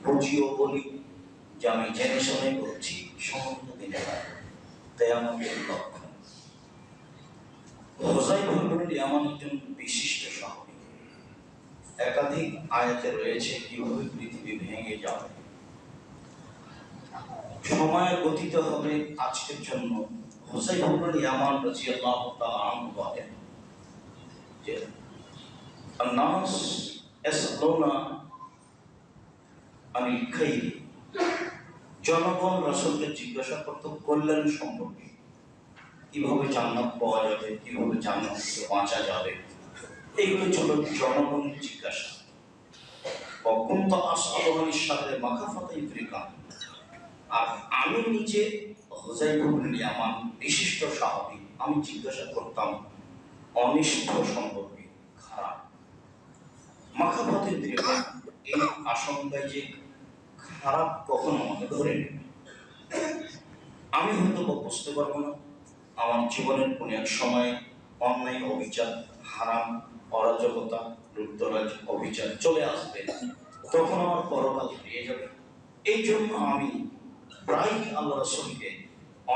বুঝিও বলি যে আমি জেনে শুনে করছি, সমর্থ দিতে পারি। তাই আমাদের লক্ষ্য হুযায়ফা ইবনুল ইয়ামান একজন বিশিষ্ট সাহাবী। একাধিক আয়াতে রয়েছে কিভাবে পৃথিবী ভেঙে যাবে। সময়ের গতিতে হবে আজকের জন্য হুযায়ফা ইবনুল ইয়ামান রাদিয়াল্লাহু তাআলা আনহু বলেন যে আন-নাস ইয়াসআলুনা আনিল খাইর, জনগণ রাসূলকে জিজ্ঞাসা করত কল্যাণ সম্পর্কে, কিভাবে জান্নাত পাওয়া যাবে, কিভাবে জান্নাত থেকে বাঁচা যাবে। এইগুলো ছিল জনগণের জিজ্ঞাসা। অকুন্ত আসআলুনির সাথে মাখাফাতা ইফরিকা, আর আমি নিজে হুযায়ফা ইবনুল ইয়ামান বিশিষ্ট সাহাবী, আমি জিজ্ঞাসা করতাম অনিষ্ট সম্পর্কে, খারাপ। মাখাফাতা ইফরিকা, এই আশঙ্কায় যে খারাপ কখনো আমাকে ধরে নেবে, আমি হয়তো বুঝতে পারবো না। আমার জীবনের কোন এক সময় অন্যায়, অবিচার, হারাম, অরাজকতা, লুটতরাজ, অবিচার চলে আসবে, তখন আমার পরকাল হারিয়ে যাবে। এই জন্য আমি প্রায় আল্লাহ রাসূলকে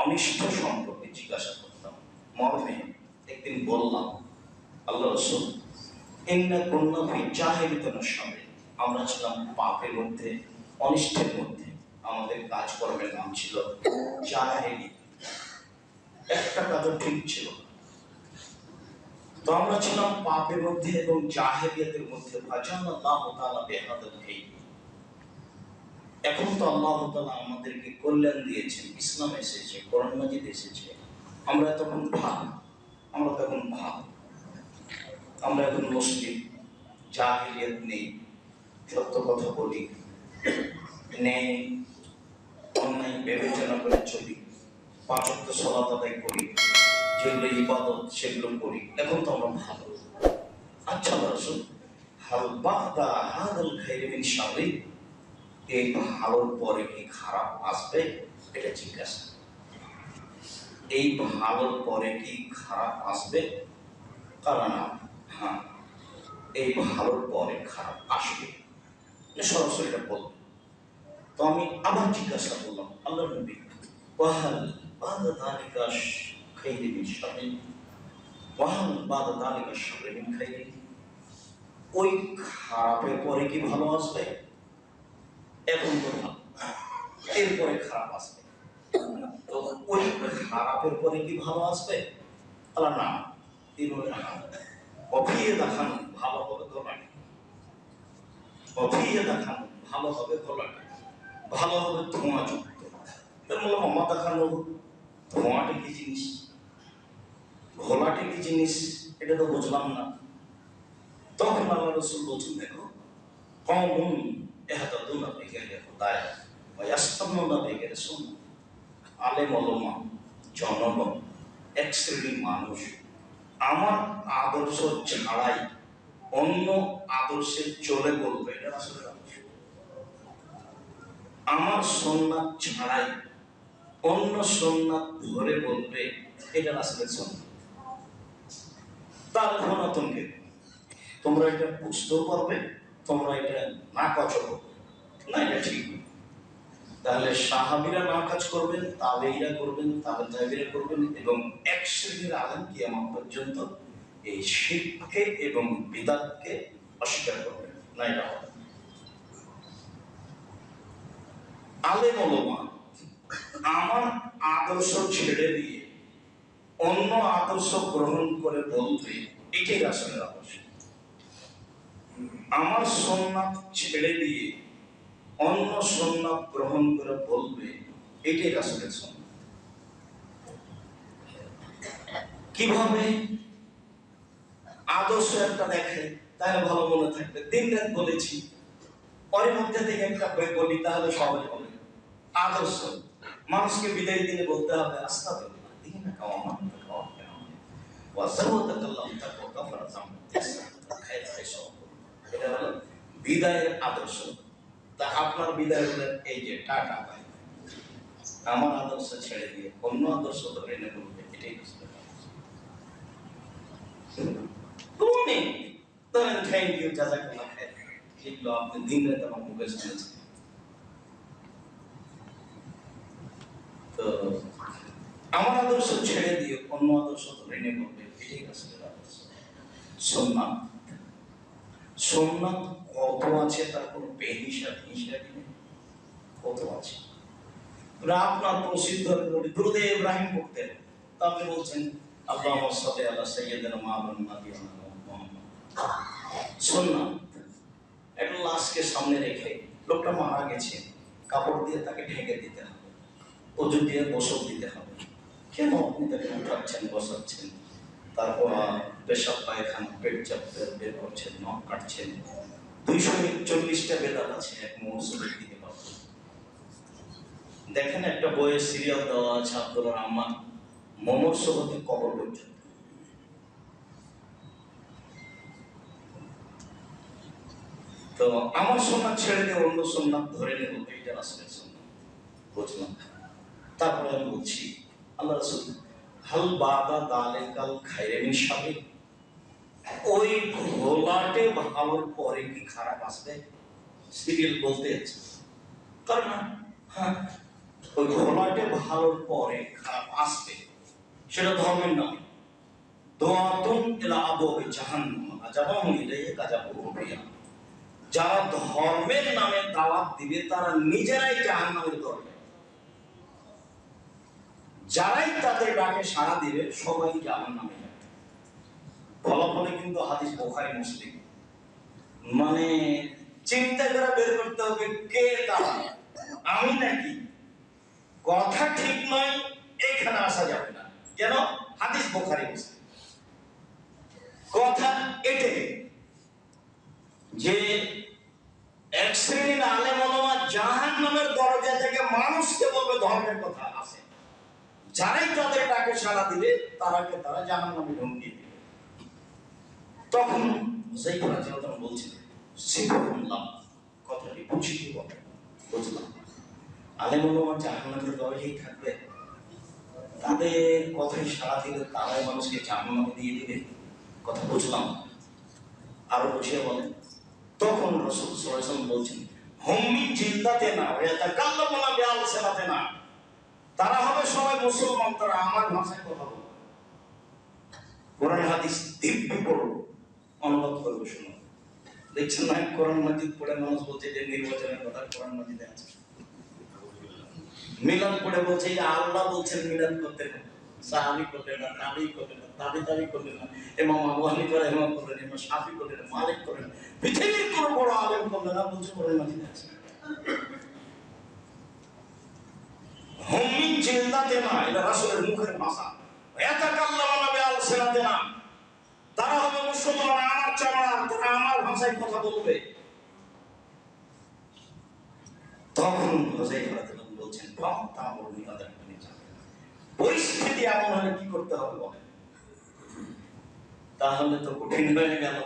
অনিষ্ট সম্পর্কে জিজ্ঞাসা করতাম। মর্মে একদিন বললাম, আল্লাহ রাসূল, ইন্না কুন্না ফি জাহিলিয়াতিন শাররি, আমরা ছিলাম পাপের মধ্যে, অনিষ্টের মধ্যে। আমাদের কাজকর্মের নাম ছিল জাহেলি, একটা কাজও ঠিক ছিল। তো আমরা ছিলাম পাপের মধ্যে এবং জাহেলিয়াতের মধ্যে। ফাজাল্লাহু তাআলা বিহাদাল খাইর, এখন তো আল্লাহ তাআলা আমাদেরকে কল্যাণ দিয়েছেন, ইসলাম এসেছে, কোরআন মাজিদ এসেছে, আমরা তখন ভালো, আমরা তখন ভালো, আমরা এখন মুসলিম, জাহেলিয়াত নেই, সত্য কথা বলি, ন্যায় অন্যায় বিবেচনা করে চলি, পাঁচ ওয়াক্ত সালাত আদায় করি, যেগুলো ইবাদত সেগুলো করি, এখন তো আমরা ভালো। আচ্ছা রাসূল, হাল বাদা হাদাল খাইর মিন শাররি, এই ভালোর পরে কি খারাপ আসবে, এটা জিজ্ঞাসা। এই ভালোর পরে কি খারাপ আসবে? কারণ হ্যাঁ, এই ভালোর পরে খারাপ আসবে, সরাসরি এটা বলব। তো আমি আবার জিজ্ঞাসা করলাম, আল্লাহ নবী, ওয়াহাল বাদা যালিকা খাইর মিন শাররি, ওয়াহাল বাদা যালিকা শাররি মিন খাইর, ওই খারাপের পরে কি ভালো আসবে? এখন তো ভালো, এরপরে খারাপ আসবে, তো ওই খারাপের পরে কি ভালো আসবে? আল্লাহ না, অভিয়ে দেখান ভালো হবে গোলাটি, অভিয়ে দেখান ভালো হবে গোলাটি, ভালো হবে ধোঁয়া যুক্ত। বললাম, আমার দেখানো ধোঁয়াটি কি জিনিস, ঘোলাটি কি জিনিস, এটা তো বুঝলাম না। তখন আল্লাহ রাসূল বলছেন, দেখো, কওমুন ইহতাদুনা বিগাইরি হুদায়া ওয়া ইয়াসতামুনা বিগাইরি সুন্নাহ, আলেম ওলামা, জনগণ, এক শ্রেণীর মানুষ আমার আদর্শ ছাড়াই অন্য আদর্শে চলে বলবে, এটা আসলে আমার সুন্নাত ছাড়াই অন্য সুন্নাত ধরে বলবে, এটা আসলে সুন্নাত। তার ঘনাতঙ্কে তোমরা এটা বুঝতেও পারবে, তোমরা এটা না কাজ করবে না, এটা ঠিক। তাহলে সাহাবীরা না কাজ করবেন, তাবেঈরা করবেন, তাবেঈরা করবেন, এবং এক শ্রেণীর আলেম কিয়ামত পর্যন্ত এই শিরককে এবং বিদআতকে অস্বীকার করবেন না, এটা হবে। আলেম ওলামা আমার আদর্শ ছেড়ে দিয়ে অন্য আদর্শ গ্রহণ করে বলবে, এটাই রাসূলের আদর্শ। আমার সুন্নাত ছেড়ে দিয়ে অন্য সুন্নাত গ্রহণ করে বলবে, এটাই রাসূলের সুন্নাত। কিভাবে? আদর্শ একটা দেখে, তাহলে ভালো মনে থাকবে, দিন রাত বলেছি, ওর মধ্যে থেকে একটা বলি, তাহলে সবাই বলে। আদর্শ মানুষকে বিদায় দিনে বলতে হবে, আস্তাগফিরুল্লাহ, দিনা কাওয়ামা এটা হলো বিদায়ের আদর্শ। তা আপনার বিদায় হলে এই যে টাটা ভাই, আমার আদর্শ ছেড়ে দিয়ে অন্য আদর্শ ধরে এনে বলবে, এটাই ধরেন থ্যাংক ইউ, জাযাকাল্লাহ খাইর, এগুলো আপনি দিন রাত আমার মুখে শুনেছেন, তো আমার আদর্শ ছেড়ে দিয়ে অন্য আদর্শ ধরে নিয়ে করবে, এটাই রাসূলের আদর্শ। সুন্নাত, সুন্নাত কত আছে তার কোনো হিসাবই নেই, কত আছে। আপনার প্রসিদ্ধ দুরূদে ইব্রাহিম পড়তেন, তা আপনি বলছেন আল্লাহুম্মা সাল্লি আলা সাইয়্যিদিনা মুহাম্মদ। সুন্নাত। একটা লাশকে সামনে রেখে, লোকটা মারা গেছে, কাপড় দিয়ে তাকে ঢেকে দিতে হবে, ওযু দিয়ে গোসল দিতে হবে। কেন আপনি তাকে উঠাচ্ছেন, বসাচ্ছেন, তারপর পেশাব পায়খানা পেট চাপতে বের করছেন, নখ কাটছেন? 241টা বেদাত আছে এক মৌসুমের দিকে পাবেন। দেখেন একটা বইয়ের সিরিয়াল দেওয়া আছে আব্দুল রহমান মমর্ষ হতে কবর পর্যন্ত। তো আমার সুন্নাত ছেড়ে দিয়ে অন্য সুন্নাত ধরে নেব, এইটা রাসূলের সুন্নাত, বুঝলাম। তারপরে আমি বলছি আল্লাহ রাসূল হাল বাদা দালিকাল খায়রে মিন শাবিক, ওই ঘোলাটে ভালোর পরে কি খারাপ আসবে? সিরিয়াল বলতে আছে, কারণ হ্যাঁ ওই ঘোলাটে ভালোর পরে খারাপ আসবে, সেটা ধর্মের নামে। দোয়াতুন ইলা আবওয়াবি জাহান্নাম আযাবাহু ইলাইহা আযাবুহু ফিহা, যারা ধর্মের নামে দাওয়াত দিবে তারা নিজেরাই জাহান্নামের দরজা, যারাই তাদের ডাকে সাড়া দিবে সবাই জাহান্নামে যাবে। ফলাফলে কিন্তু হাদিস বুখারী মুসলিম। মানে চিন্তা করে বের করতে হবে কে তারা, আমি নাকি? কথা ঠিক নয়, এখানে আসা যাবে না। কেন? হাদিস বুখারী মুসলিম। কথা এটাই যে এক শ্রেণীর আলেম ওলামা জাহান্নামের দরজা থেকে মানুষকে বলবে ধর্মের কথা আছে, যারাই তাদের ডাকে সাড়া দিবে তারা জাহান্নামে ঢুকিয়ে দিবে। তখন যাইফা রাদিয়াল্লাহু আনহু বলছিলেন সিফাতুল্লাহ, কথাটি বুঝিয়ে বলে, বুঝলাম। আলেম ওলামা জাহান্নামের দরজায় থাকবে, তাদের কথায় সাড়া দিলে তারাই মানুষকে জাহান্নামে দিয়ে দিবে, কথা বুঝলাম। আরো বুঝিয়ে বলেন। তখন রাসূল সাল্লাল্লাহু আলাইহি ওয়াসাল্লাম বলছেন হুম মিন জিল্লাতিনা ওয়া ইয়াতাকাল্লামুনা বিআলসিনাতিনা, তারা হবে সবাই মুসলমান, তারা আমার ভাষায় কথা বলবে, কোরআন হাদিস দিব্যি পড়ো, অনুবাদ করবে, শুনো। দেখছেন না কোরআন মাজিদ পড়ে মানুষ বলছে যে নির্বাচনের কথা কোরআন মাজিদে আছে, মিলাদ পড়ে বলছে যে আল্লাহ বলছেন মিলাদ করতে হবে, সাহাবী করলেন না, তাবী করলেন না, তাবী করলেন না, ইমাম আবু হানিফা রাহিমাহুল্লাহ করলেন, ইমাম শাফি করলেন না, মালিক করলেন না, পৃথিবীর কোন বড় আলেম করলেন না, বলছে কোরআন মাজিদে আছে। হুম মিন জিল্লাতিনা, এটা রাসূলের মুখের ভাষা। ইয়াতাকাল্লামুনা বিআলসিনাতিনা, তারা হবে মুসলমান আমার চামড়া, তারা আমার ভাষায় কথা বলবে। তখন হুযায়ফা রাদিয়াল্লাহু আনহু বলছেন ফাতামুরনি আদানি যাবে, পরিস্থিতি এমন হলে কি করতে হবে বলেন? তাহলে তো কঠিন হয়ে গেল।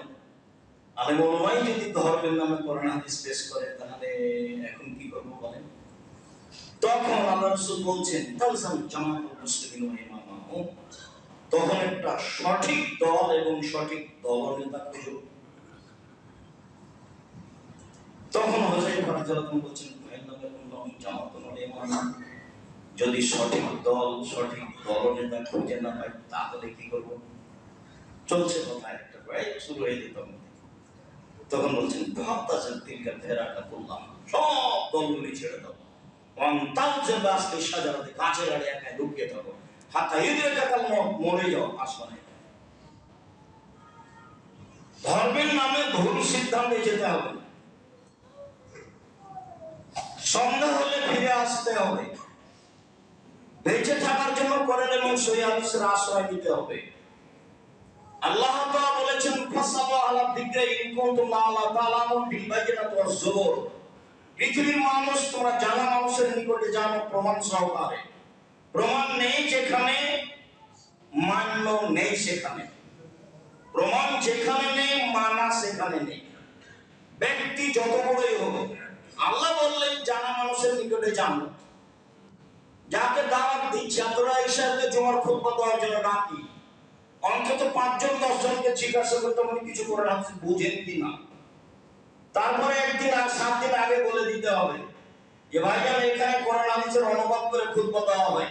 আলেম ওলামাই যদি ধর্মের নামে কোরআন হাদিস পেশ করে, তাহলে এখন কি করব বলেন? তখন আল্লাহ রাসূল বলছেন তালজাম জামাতুল মুসলিমিন ওয়া ইমামাহু, তখন একটা সঠিক দল এবং সঠিক দলনেতা খুঁজো। তখন হুযায়ফা রাদিয়াল্লাহু আনহু বলছেন জামাতুল ওয়া ইমামাহু, যদি সঠিক দল সঠিক দলনেতা খুঁজে না পাই তাহলে কি করব? চলছে কথা একটা প্রায় শুরু হয়ে যেত। তখন বলছেন ভাবতাছেন তিলকা ফেরাকাতুল্লাহ, সব দলগুলি ছেড়ে দাও, ওয়ান্তাউযবা আসলি শাজারাতে, গাছের আড়ে একাই লুকিয়ে থাকো, হাত্তা ইদরাকাল মউত, মরে যাও, আসমানে। ধর্মের নামে ভুল সিদ্ধান্তে যেতে হবে না, সন্ধ্যা হলে ফিরে আসতে হবে, বেঁচে থাকার জন্য কোরআন এবং সহিহ হাদিসের আশ্রয় নিতে হবে। আল্লাহ তাআলা বলেছেন ফাসাবা আলা যিকরি ইন কুনতুম লা তাআলামুন বিল বাইয়িনাতি ওয়াজ জুবুর, পৃথিবীর মানুষ তোমরা জানা মানুষের নিকটে জানো প্রমাণ সহকারে। প্রমাণ নেই যেখানে, মান্য নেই সেখানে, প্রমাণ যেখানে নেই মানা সেখানে নেই। ব্যক্তি যত বড়ই হোক, আল্লাহ বললেন জানা মানুষের নিকটে জানো। যাকে দাওয়াত দিচ্ছি, আব্দুল্লাহ ইশাকে জুমার খুতবা দেওয়ার জন্য ডাকি, অন্তত 5 জন 10 জনকে জিজ্ঞাসা করতে হবে কিছু করে আপনি বুঝেন কিনা। তারপরে একদিন আর 7 দিন আগে বলে দিতে হবে যে ভাইজান এখানে কোরআন হাদিসের অনুবাদ করে খুতবা দেওয়া হয়,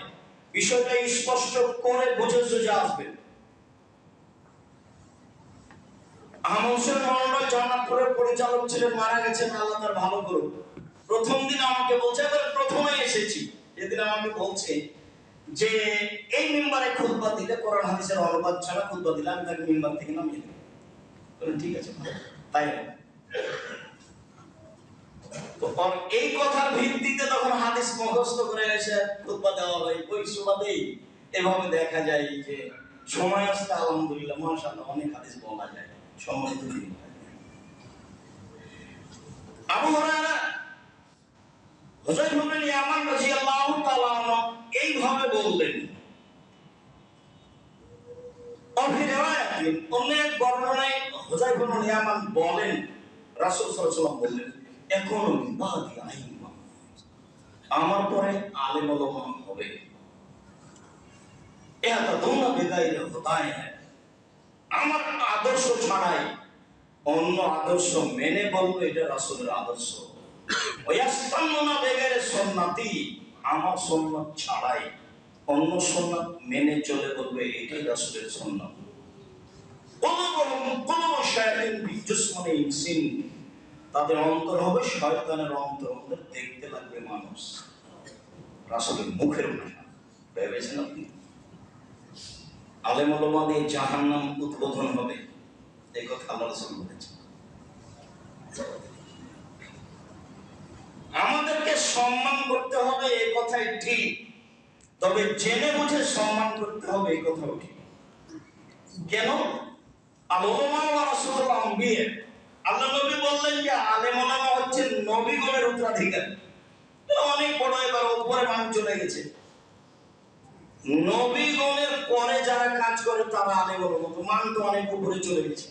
বিষয়টা স্পষ্ট করে বুঝে সুঝে আসবে। আহমদ হোসেন মন্ডল জান্নাতপুরের পরিচালক ছিলেন, মারা গেছেন, আল্লাহ তার ভালো করুন। প্রথম দিন আমাকে বলছে, এবার প্রথমে এসেছি, যেদিন আমাকে বলছে যে এই মিম্বারে খুতবা দিলে কোরআন হাদিসের অনুবাদ ছাড়া খুতবা দিলে আমি তাকে মিম্বার থেকে নামিয়ে দেব। বলেন ঠিক আছে, তাই তো এই কথার ভিত্তিতে তখন হাদিস মুখস্থ করে এসে খুতবা দেওয়া হয়। ওই সুবাদেই এভাবে দেখা যায় যে সময় আসলে আলহামদুলিল্লাহ মাশাআল্লাহ অনেক হাদিস বলা যায়। সম্মানিত দিন, আবু হুরায়রা হুযায়ফা ইবনে ইয়ামান রাদিয়াল্লাহু তাআলা আনহু এইভাবে বললেন। অন্য এক বর্ণনায় হুযায়ফা ইবনে ইয়ামান বলেন, রাসূল সাল্লাল্লাহু আলাইহি ওয়াসাল্লাম বললেন, এখন বাদি আইমা, আমার পরে আলেম ওলামা হবে। এটা তোমরা বেদাইলে হতায় না, আমার আদর্শ ছাড়াই অন্য আদর্শ মেনে বলবো এটা রাসূলের আদর্শ। ওয়ায়াস্তান্নুনা বিগাইরি সুন্নতি, আমার সুন্নাত ছাড়াই অন্য সুন্নাত মেনে চলে বলবে এটাই রাসূলের সুন্নাত। কুলুবুহুম শায়াতিন বিজুসমানি ইনসিন, তাদের অন্তর হবে শয়তানের অন্তর, ওদের দেখতে লাগবে মানুষ। রাসূলের মুখের ভাষা ভেবেছেন আপনি? আলেম ওলামা দিয়ে জাহান্নাম উদ্বোধন হবে, এই কথা আল্লাহ রাসূল বলেছেন। আমাদেরকে সম্মান করতে হবে, এই কথাই ঠিক, তবে জেনে বুঝে সম্মান করতে হবে, এই কথাও ঠিক। কেন? আল উলামা ওয়ারাসাতুল আম্বিয়া, আল্লাহ নবী বললেন যে আলেম ওলামা হচ্ছেন নবীগণের উত্তরাধিকারী। অনেক বড় এবার উপরে মান চলে গেছে। নবীগণের পরে যারা কাজ করে তারা আলেম ওলামা, তো মান তো অনেক উপরে চলে গেছে।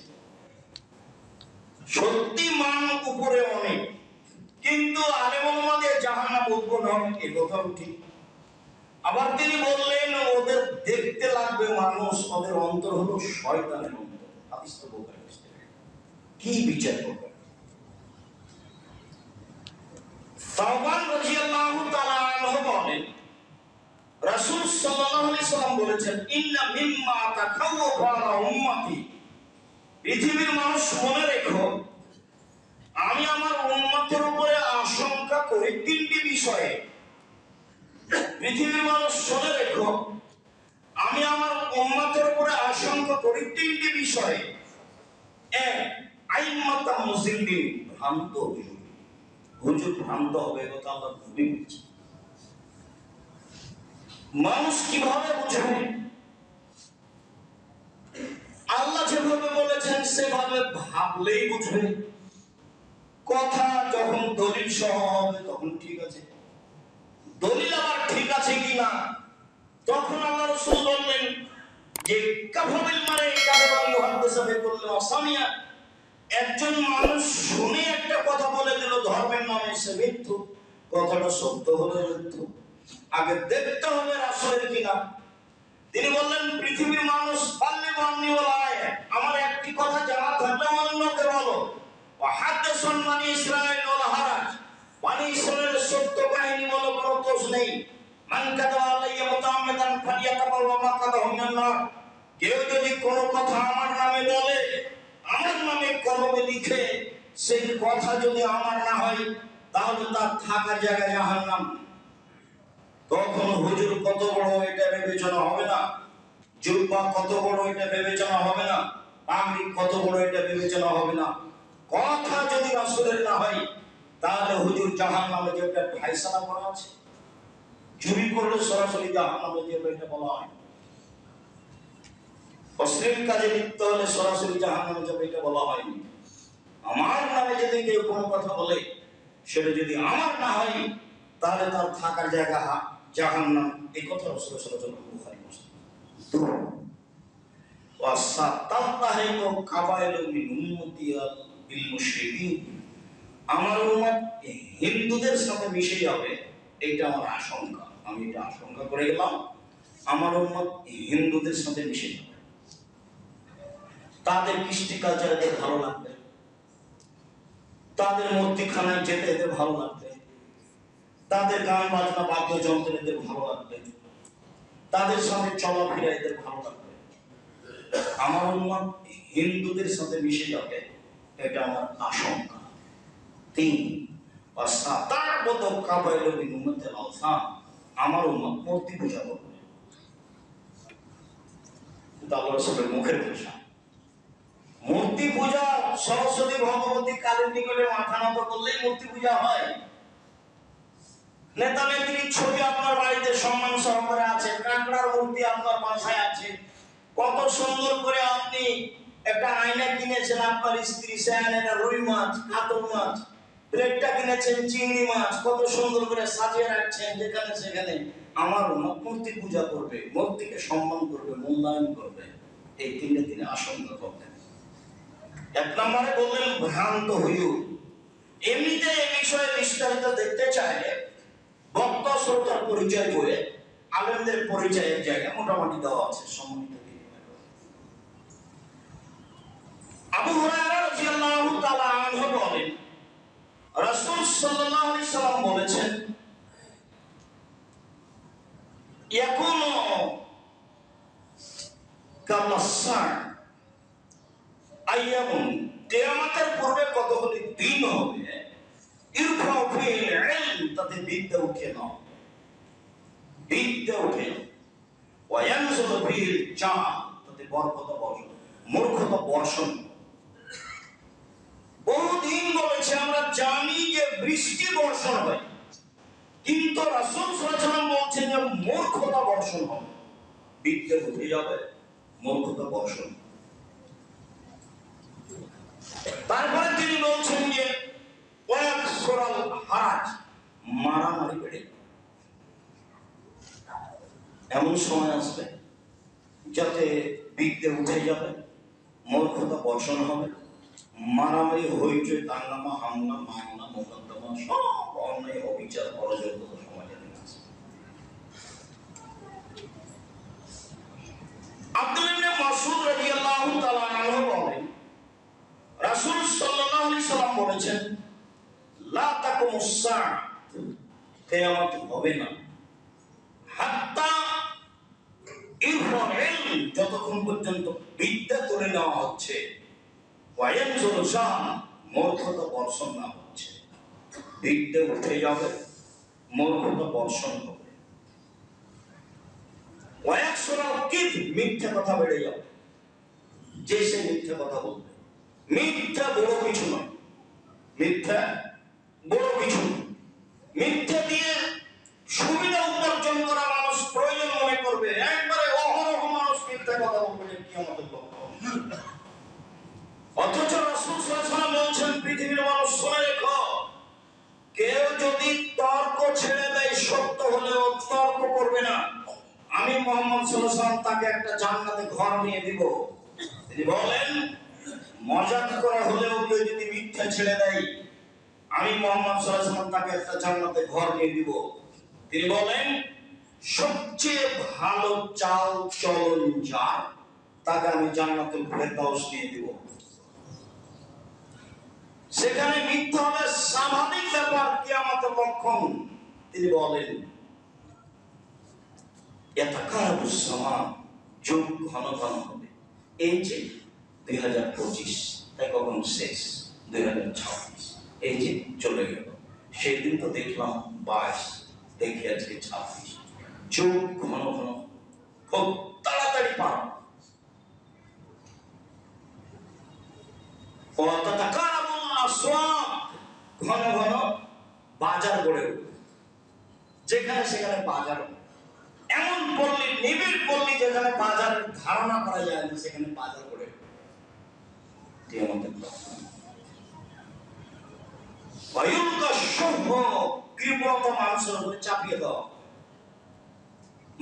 সত্যি মান উপরে অনেক, কিন্তু আলেম ওলামা দিয়ে জাহান্নাম উদ্বোধন হবে, এই কথাও ঠিক। আবার তিনি বললেন ওদের দেখতে লাগবে মানুষ, ওদের অন্তর হলো শয়তানের অন্তর। হাদিস তো বলতে কি বিচার করবে? সাওবান রাদিয়াল্লাহু তাআলা আনহু বলেন, রাসূল সাল্লাল্লাহু আলাইহি সাল্লাম বলেছেন, ইন্না মিম্মা তাখাওয়াফা আলা উম্মতি, পৃথিবীর মানুষ মনে রেখো আমি আমার উম্মতের উপরে আশঙ্কা করি তিনটি বিষয়ে। পৃথিবীর মানুষ শুনে রেখো আমি আমার উম্মতের উপরে আশঙ্কা করি তিনটি বিষয়ে। এক, আইম্মাতা মুসলিমিন, ভ্রান্ত হুজুর, হুজুর ভ্রান্ত হবে, কথা আল্লাহ নবী বলেছেন। মানুষ কিভাবে বুঝবে? আল্লাহ যেভাবে বলেছেন সেভাবে ভাবলেই বুঝবে। কথা যখন দলিল সহ হবে তখন ঠিক আছে, দলিল আবার ঠিক আছে কিনা তখন আল্লাহ রাসূল বললেন যে কাফাবিল মারে কাযিবা ইউহাদ্দিসু বিকুল্লি আসামিয়া, একজন মানুষ শুনে একটা কথা বলে দিল ধর্মের নামে, সে মিথ্যু, কথাটা সত্য হলে মিথ্যু, আগে দেখতে হবে রাসূলের কিনা। তিনি বললেন পৃথিবীর মানুষ পাল্লি বান্নি ওলায়, আমার একটি কথা জানা থাকলে অন্যকে বলো। ওয়াহাদাসান বানি ইসরাঈল ওয়ালা হারাজ, বানি ইসরাঈলের সত্য কাহিনী বলো, কোনো দোষ নেই। মান কাযাবা আলাইয়া মুতাআম্মিদান ফালিয়াতাবাওয়া মাকাদাহু মিনান নার, কেউ যদি কোনো কথা আমার নামে বলে, আমার নামে কলমে লিখে, সেই কথা যদি আমার না হয় তাহলে তার থাকার জায়গা জাহান্নাম। তখন হুজুর কত বড় এটা বিবেচনা হবে না, জুব্বা কত বড় এটা বিবেচনা হবে না, পাগড়ি কত বড় এটা বিবেচনা হবে না। কথা যদি রাসূলের না হয় তাহলে হুজুর জাহান্নামে যাবে, ফায়সালা করা আছে। চুরি করলে সরাসরি জাহান্নামে যাবে, এটা বলা হয়। অশ্লীল কাজে লিপ্ত হলে সরাসরি জাহান্নামে যাবে, এটা বলা হয়নি। আমার নামে যদি কেউ কোনো কথা বলে, সেটা যদি আমার না হয় তাহলে তার থাকার জায়গা জাহান্নাম, এই কথা রাসূল সাল্লাল্লাহু আলাইহি ওয়াসাল্লাম বুখারী মুসলিম। ওয়াসাতাতাহিকু কাবাইলু মিন উম্মতি বিল মুশরিকিন, আমার উম্মত হিন্দুদের সাথে মিশে যাবে, এটা আমার আশঙ্কা। আমি এটা আশঙ্কা করে গেলাম, আমার উম্মত হিন্দুদের সাথে মিশে যাবে। তাদের কৃষ্টি কালচারে এদের ভালো লাগবে, তাদের মূর্তিখানায় যেতে এদের ভালো লাগবে, তাদের গান বাজনা বাদ্যযন্ত্র এদের ভালো লাগবে, তাদের সাথে চলাফেরা এদের ভালো লাগবে। আমার উম্মত হিন্দুদের সাথে মিশে যাবে, এটা আমার আশঙ্কা। তিন আমার উম্মত মূর্তি পূজা করবে। মুখের ভাষা মূর্তি পূজা, সরস্বতী ভগবতী কালীর নিকটে মাথা নত করলেই মূর্তি পূজা হয়। নেতা নেত্রীর ছবি আপনার বাড়িতে সম্মান সহকারে আছে, কাঁকড়ার মূর্তি আপনার বাসায় আছে, কত সুন্দর করে আপনি একটা আয়না কিনেছেন আপনার স্ত্রী, সে আয়নাটা রুই মাছ, কাতল মাছ, প্লেটটা কিনেছেন চিংড়ি মাছ, কত সুন্দর করে সাজিয়ে রাখছেন যেখানে সেখানে। আমার মূর্তি পূজা করবে, মূর্তিকে সম্মান করবে, মূল্যায়ন করবে, এই তিনটে দিনে আশঙ্কা করবেন। এক নম্বরে বললেন ভ্রান্ত হইও। এমনিতে এই বিষয়ে বিস্তারিত দেখতে চাইলে বক্তা শ্রোতার পরিচয় বইয়ে আলেমদের পরিচয়ের জায়গা মোটামুটি দেওয়া আছে। সম্মানিত আবু হুরায়রা রাদিয়াল্লাহু তাআলা আনহু বলেন, রাসূল সাল্লাল্লাহু আলাইহি সাল্লাম বলেছেন, ইয়াকুনু কামাসা আইয়ামুন, কিয়ামতের পূর্বে কতগুলি দিন হবে, ইরফাউ ফিল ইলম, তাতে বিদ্যা উঠে না, বিদ্যা উঠে না, ওয়া ইয়ানজুলু ফিল জাহল, তাতে বরকত বর্ষণ, মূর্খতা বর্ষণ। বহুদিন বলেছে আমরা জানি যে বৃষ্টি বর্ষণ হয়, কিন্তু রাসূল সাল্লাল্লাহু আলাইহি ওয়াসাল্লাম বলছেন যে মূর্খতা বর্ষণ হবে, বিদ্যা উঠে যাবে, মূর্খতা বর্ষণ। তারপরে তিনি বলছেন যে ওয়াকসুরাল হারাজ, মারামারি বেড়ে যাবে। এমন সময় আসবে যাতে বিদ্যা উঠে যাবে, মূর্খতা বর্ষণ হবে, মারামারি, হইচই, দাঙ্গামা, হামলা, মামলা, মোকদ্দমা, সব অন্যায় অবিচার অরাজকতা সমাজে নেমে আসবে। আব্দুল্লাহ ইবনে মাসউদ রাদিয়াল্লাহু তাআলা আনহু বলেন, রাসূল সাল্লাল্লাহু আলাইহি সাল্লাম বলেছেন, লা তাকুমুস সাআ, কিয়ামত হবে না, হাত্তা ইরফাল ইলম, যতক্ষণ পর্যন্ত বিদ্যা তুলে নেওয়া হচ্ছে, ওয়ায়ানজুল জাহল, মূর্খতা বর্ষণ না হচ্ছে। বিদ্যা উঠে যাবে, মূর্খতা বর্ষণ হবে। ওয়ায়াকসুরাল কিযব, মিথ্যা কথা বেড়ে যাবে, যে সে মিথ্যা কথা বলবে। মিথ্যা বড় কিছু নয়, মিথ্যা বড় কিছু নয়। মিথ্যা দিয়ে সুবিধা উপার্জন করা মানুষ প্রয়োজন মনে করবে, একবারে অহরহ মানুষ মিথ্যা কথা বলবে, কিয়ামতের লক্ষ্য। অথচ রাসূল সাল্লাল্লাহু আলাইহি ওয়াসাল্লাম বলছেন, পৃথিবীর মানুষ শুনে রেখো, কেউ যদি তর্ক ছেড়ে দেয়, সত্য হলেও তর্ক করবে না, আমি মুহাম্মদ সাল্লাল্লাহু আলাইহি ওয়াসাল্লাম তাকে একটা জান্নাতে ঘর নিয়ে দিব। তিনি বলেন, মজাক করা হলেও কেউ যদি মিথ্যা ছেড়ে দেয়, আমি মুহাম্মদ সাল্লাল্লাহু আলাইহি ওয়াসাল্লাম তাকে একটা জান্নাতে ঘর নিয়ে দিব। তিনি বলেন, সবচেয়ে ভালো চাল চলন যার, তাকে আমি জান্নাতুল ফেরদাউস নিয়ে দিব। সেখানে মিথ্যা হবে স্বাভাবিক ব্যাপার, কিয়ামতের লক্ষণ। তিনি বলেন, ইয়াতাকারাবুস সামা, যুগ ঘন ঘন হবে। এই যে 2025, তাই কখন শেষ 2026, এই যে চলে গেল। সেই দিন তো দেখলাম 22, দেখি আজকে 26। যুগ ঘন ঘন, খুব তাড়াতাড়ি পার। ঘন ঘন বাজার গড়ে উঠবে, যেখানে সেখানে বাজার, এমন পল্লী, নিবিড় পল্লী যেখানে বাজার ধারণা করা যায় না, সেখানে বাজার গড়ে উঠবে। কৃপণতা মানুষের উপরে চাপিয়ে দেওয়া,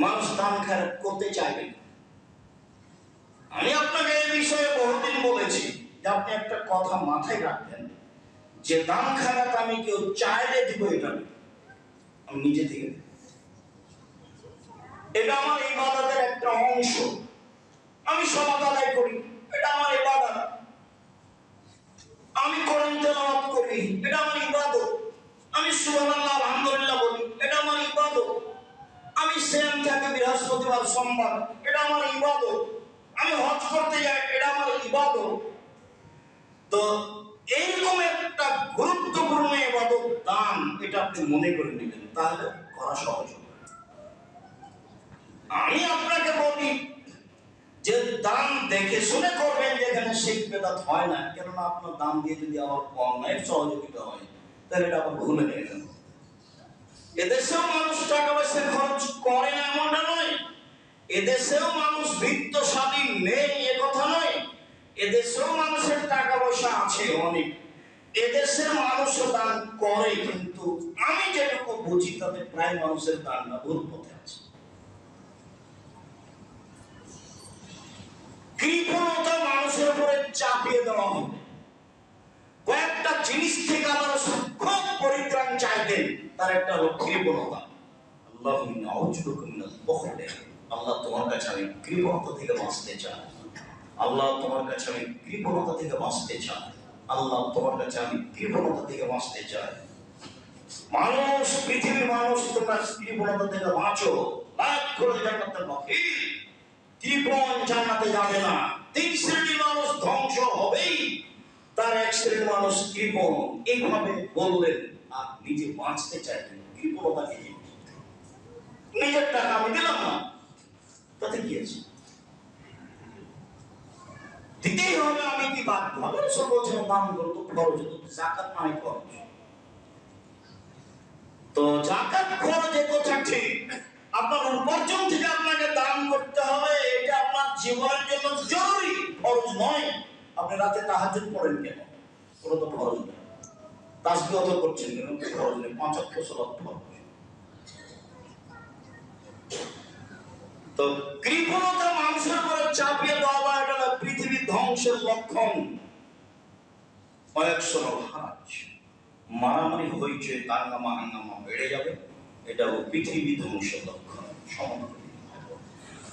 মানুষ দান খারাপ করতে চাইবে। আমি আপনাকে এই বিষয়ে বহুদিন বলেছি যে আপনি একটা কথা মাথায় রাখবেন, যে দান খারাপ আমি কেউ চাইলে দিব, এটা আমি নিজে থেকে দেব। এটা আমার ইবাদতের একটা অংশ, আমি সমাজ আদায় করি, এটা আমার ইবাদত। আমি কোরআন তেলাওয়াত করি, এটা আমার ইবাদত। আমি সুবহানাল্লাহ আলহামদুলিল্লাহ বলি, বৃহস্পতিবার সোমবার এটা আমার ইবাদত, আমি হজ করতে যাই এটা আমার ইবাদত। তো এইরকম একটা গুরুত্বপূর্ণ ইবাদত দান, এটা আপনি মনে করে নেবেন, তাহলে করা সহজ হবে। আমি আপনাকে বলি যে দান দেখে শুনে করবেন, যেখানে শিরক বিদআত হয় না, কেননা আপনার দান দিয়ে যদি আমার অন্যায়ের সহযোগিতা হয় তাহলে এটা আবার ভুলে নিয়ে যান। এদেশেও মানুষ টাকা পয়সা খরচ করে না এমনটা নয়, এদেশেও মানুষ বিত্তশালী নেই এ কথা নয়, এদেশেও মানুষের টাকা পয়সা আছে অনেক, এদেশের মানুষও দান করে, কিন্তু আমি যেটুকু বুঝি তাতে প্রায় মানুষের দানটা ভুল পথে আছে। কৃপণতা মানুষের উপরে চাপিয়ে দেওয়া হবে। কয়েকটা জিনিস থেকে আল্লাহ খুব পরিত্রাণ চাইতেন, তার একটা হলো কৃপণতা। আল্লাহ তোমার কাছে আমি কৃপণতা থেকে বাঁচতে চাই, আল্লাহ তোমার কাছে আমি কৃপণতা থেকে বাঁচতে চাই, আল্লাহ তোমার কাছে আমি কৃপণতা থেকে বাঁচতে চাই। মানুষ, পৃথিবীর মানুষ, তোমরা কৃপণতা থেকে বাঁচো। লাখ করে জান্নাতের বাকি কৃপণ জান্নাতে যাবে না। তিন শ্রেণীর মানুষ ধ্বংস হবেই, তার এক শ্রেণীর মানুষ কৃপণ। এইভাবে বললেন আর নিজে বাঁচতে চাইতেন কৃপণতাকে। নিজের টাকা আমি দিলাম না, তাতে কি আছে? দিতেই হবে, আমি কি বাধ্য? সব বলছেন দান করো তো খরচ, যাকাত নাই খরচ। তো যাকাত খরচ এ কথা ঠিক, আপনার উপার্জন থেকে আপনাকে দান করতে হবে, এটা আপনার জীবনের জন্য জরুরি, খরচ নয়। আপনি রাতে তাহাজ্জুদ পড়েন কেন? কোনো তো খরচ নেই। তাসবিহ অত করছেন কেন? খরচ নেই। ৫ ওয়াক্ত সালাত ফরজ। তো কৃপণতা মানুষের উপরে চাপিয়ে দেওয়া, এটা পৃথিবীর ধ্বংসের লক্ষণ। কয়েকশো হারাজ, মারামারি হয়েছে, দাঙ্গামা হাঙ্গামা বেড়ে যাবে, এটা পৃথিবী ধ্বংসের লক্ষণ।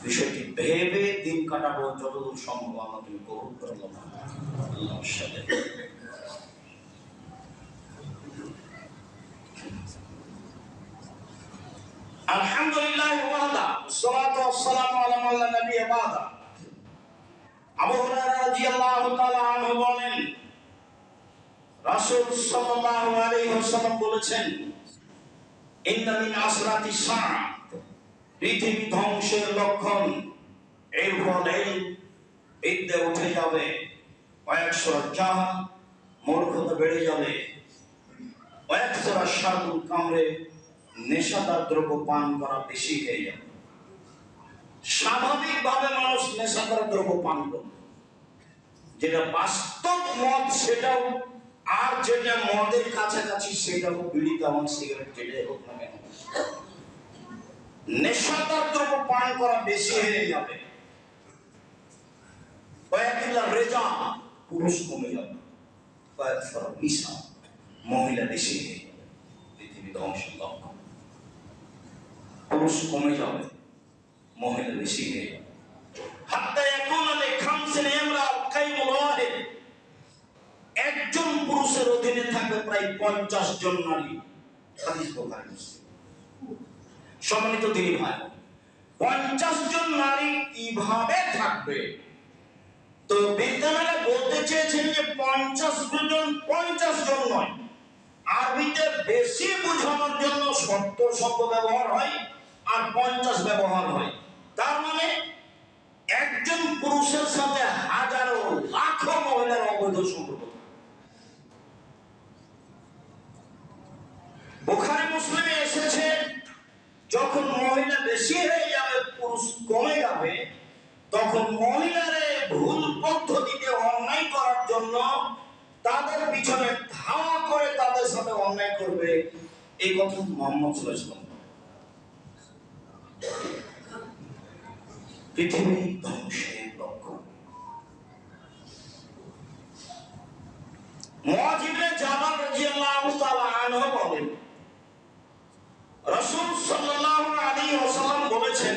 বিষয়টি ভেবে দিন কাটাবো যতদূর সম্ভব। আল্লাহ তুমি কবুল করে আল্লাহর সাথে। আলহামদুলিল্লাহ ওয়াহদা, সালাতু ওয়াসসালামু আলা মান লা নাবিয়্যা বা'দা। আবু হুরায়রা রাদিয়াল্লাহু তাআলা আনহু বলেন, রাসূল সাল্লাল্লাহু আলাইহি ওয়াসাল্লাম বলেছেন, ইন্না মিন আসরাতি সাআ, পৃথিবী ধ্বংসের লক্ষণ। এর ফলে বিদ্যা উঠে যাবে, ওয়াকসুর জাহাল, মূর্খতা বেড়ে যাবে, ওয়াকসুর শারবুল কামরে, নেশাদার দ্রব্য পান করা বেশি হয়ে যাবে। স্বাভাবিকভাবে মানুষ নেশাদার দ্রব্য পান করবে, যেটা বাস্তব মদ সেটাও, আর যেটা মদের কাছাকাছি সেটাও, বিড়ি তামাক সিগারেট যেটাই হোক না কেন, নেশাদার দ্রব্য পান করা বেশি হয়ে যাবে। কয়েকদিন রেজা, পুরুষ কমে যাবে, কয়েকবার নিশা, মহিলা বেশি হয়ে যাবে। পৃথিবী ধ্বংসের লক্ষণ। পুরুষ কমে যাবে, মহিলা বেশি হয়ে যাবে। হাত্তা এখন আলে খামসিন ইমরাত কাইমুল ওয়াহিদ, একজন পুরুষের অধীনে থাকবে প্রায় 50 জন নারী। হাদিস বুখারী মুসলিম। সম্মানিত দিনী ভাই, 50 জন নারী কিভাবে থাকবে? তো বিজ্ঞানীরা বলতে চেয়েছেন যে 50 জন নয়, আরবিতে বেশি বোঝানোর জন্য 70 শব্দ ব্যবহার হয় আর 50 ব্যবহার হয়। তার মানে একজন পুরুষের সাথে হাজারো লাখো মহিলার অবৈধ সম্পর্ক। বুখারী মুসলিমে এসেছে, যখন মহিলা বেশি হয়ে যাবে, পুরুষ কমে যাবে, তখন মহিলারে ভুল পদ্ধতিতে অন্যায় করার জন্য তাদের পিছনে ধাওয়া করে তাদের সাথে অন্যায় করবে। এই কথা মুহাম্মদ সাল্লাল্লাহু আলাইহি ওয়াসাল্লাম। পৃথিবী ধ্বংসের লক্ষণ। মুআয ইবনে জাবাল রাদিয়াল্লাহু তাআলা আনহু বলেন, রাসূল সাল্লাল্লাহু আলাইহি ওয়াসাল্লাম বলেছেন,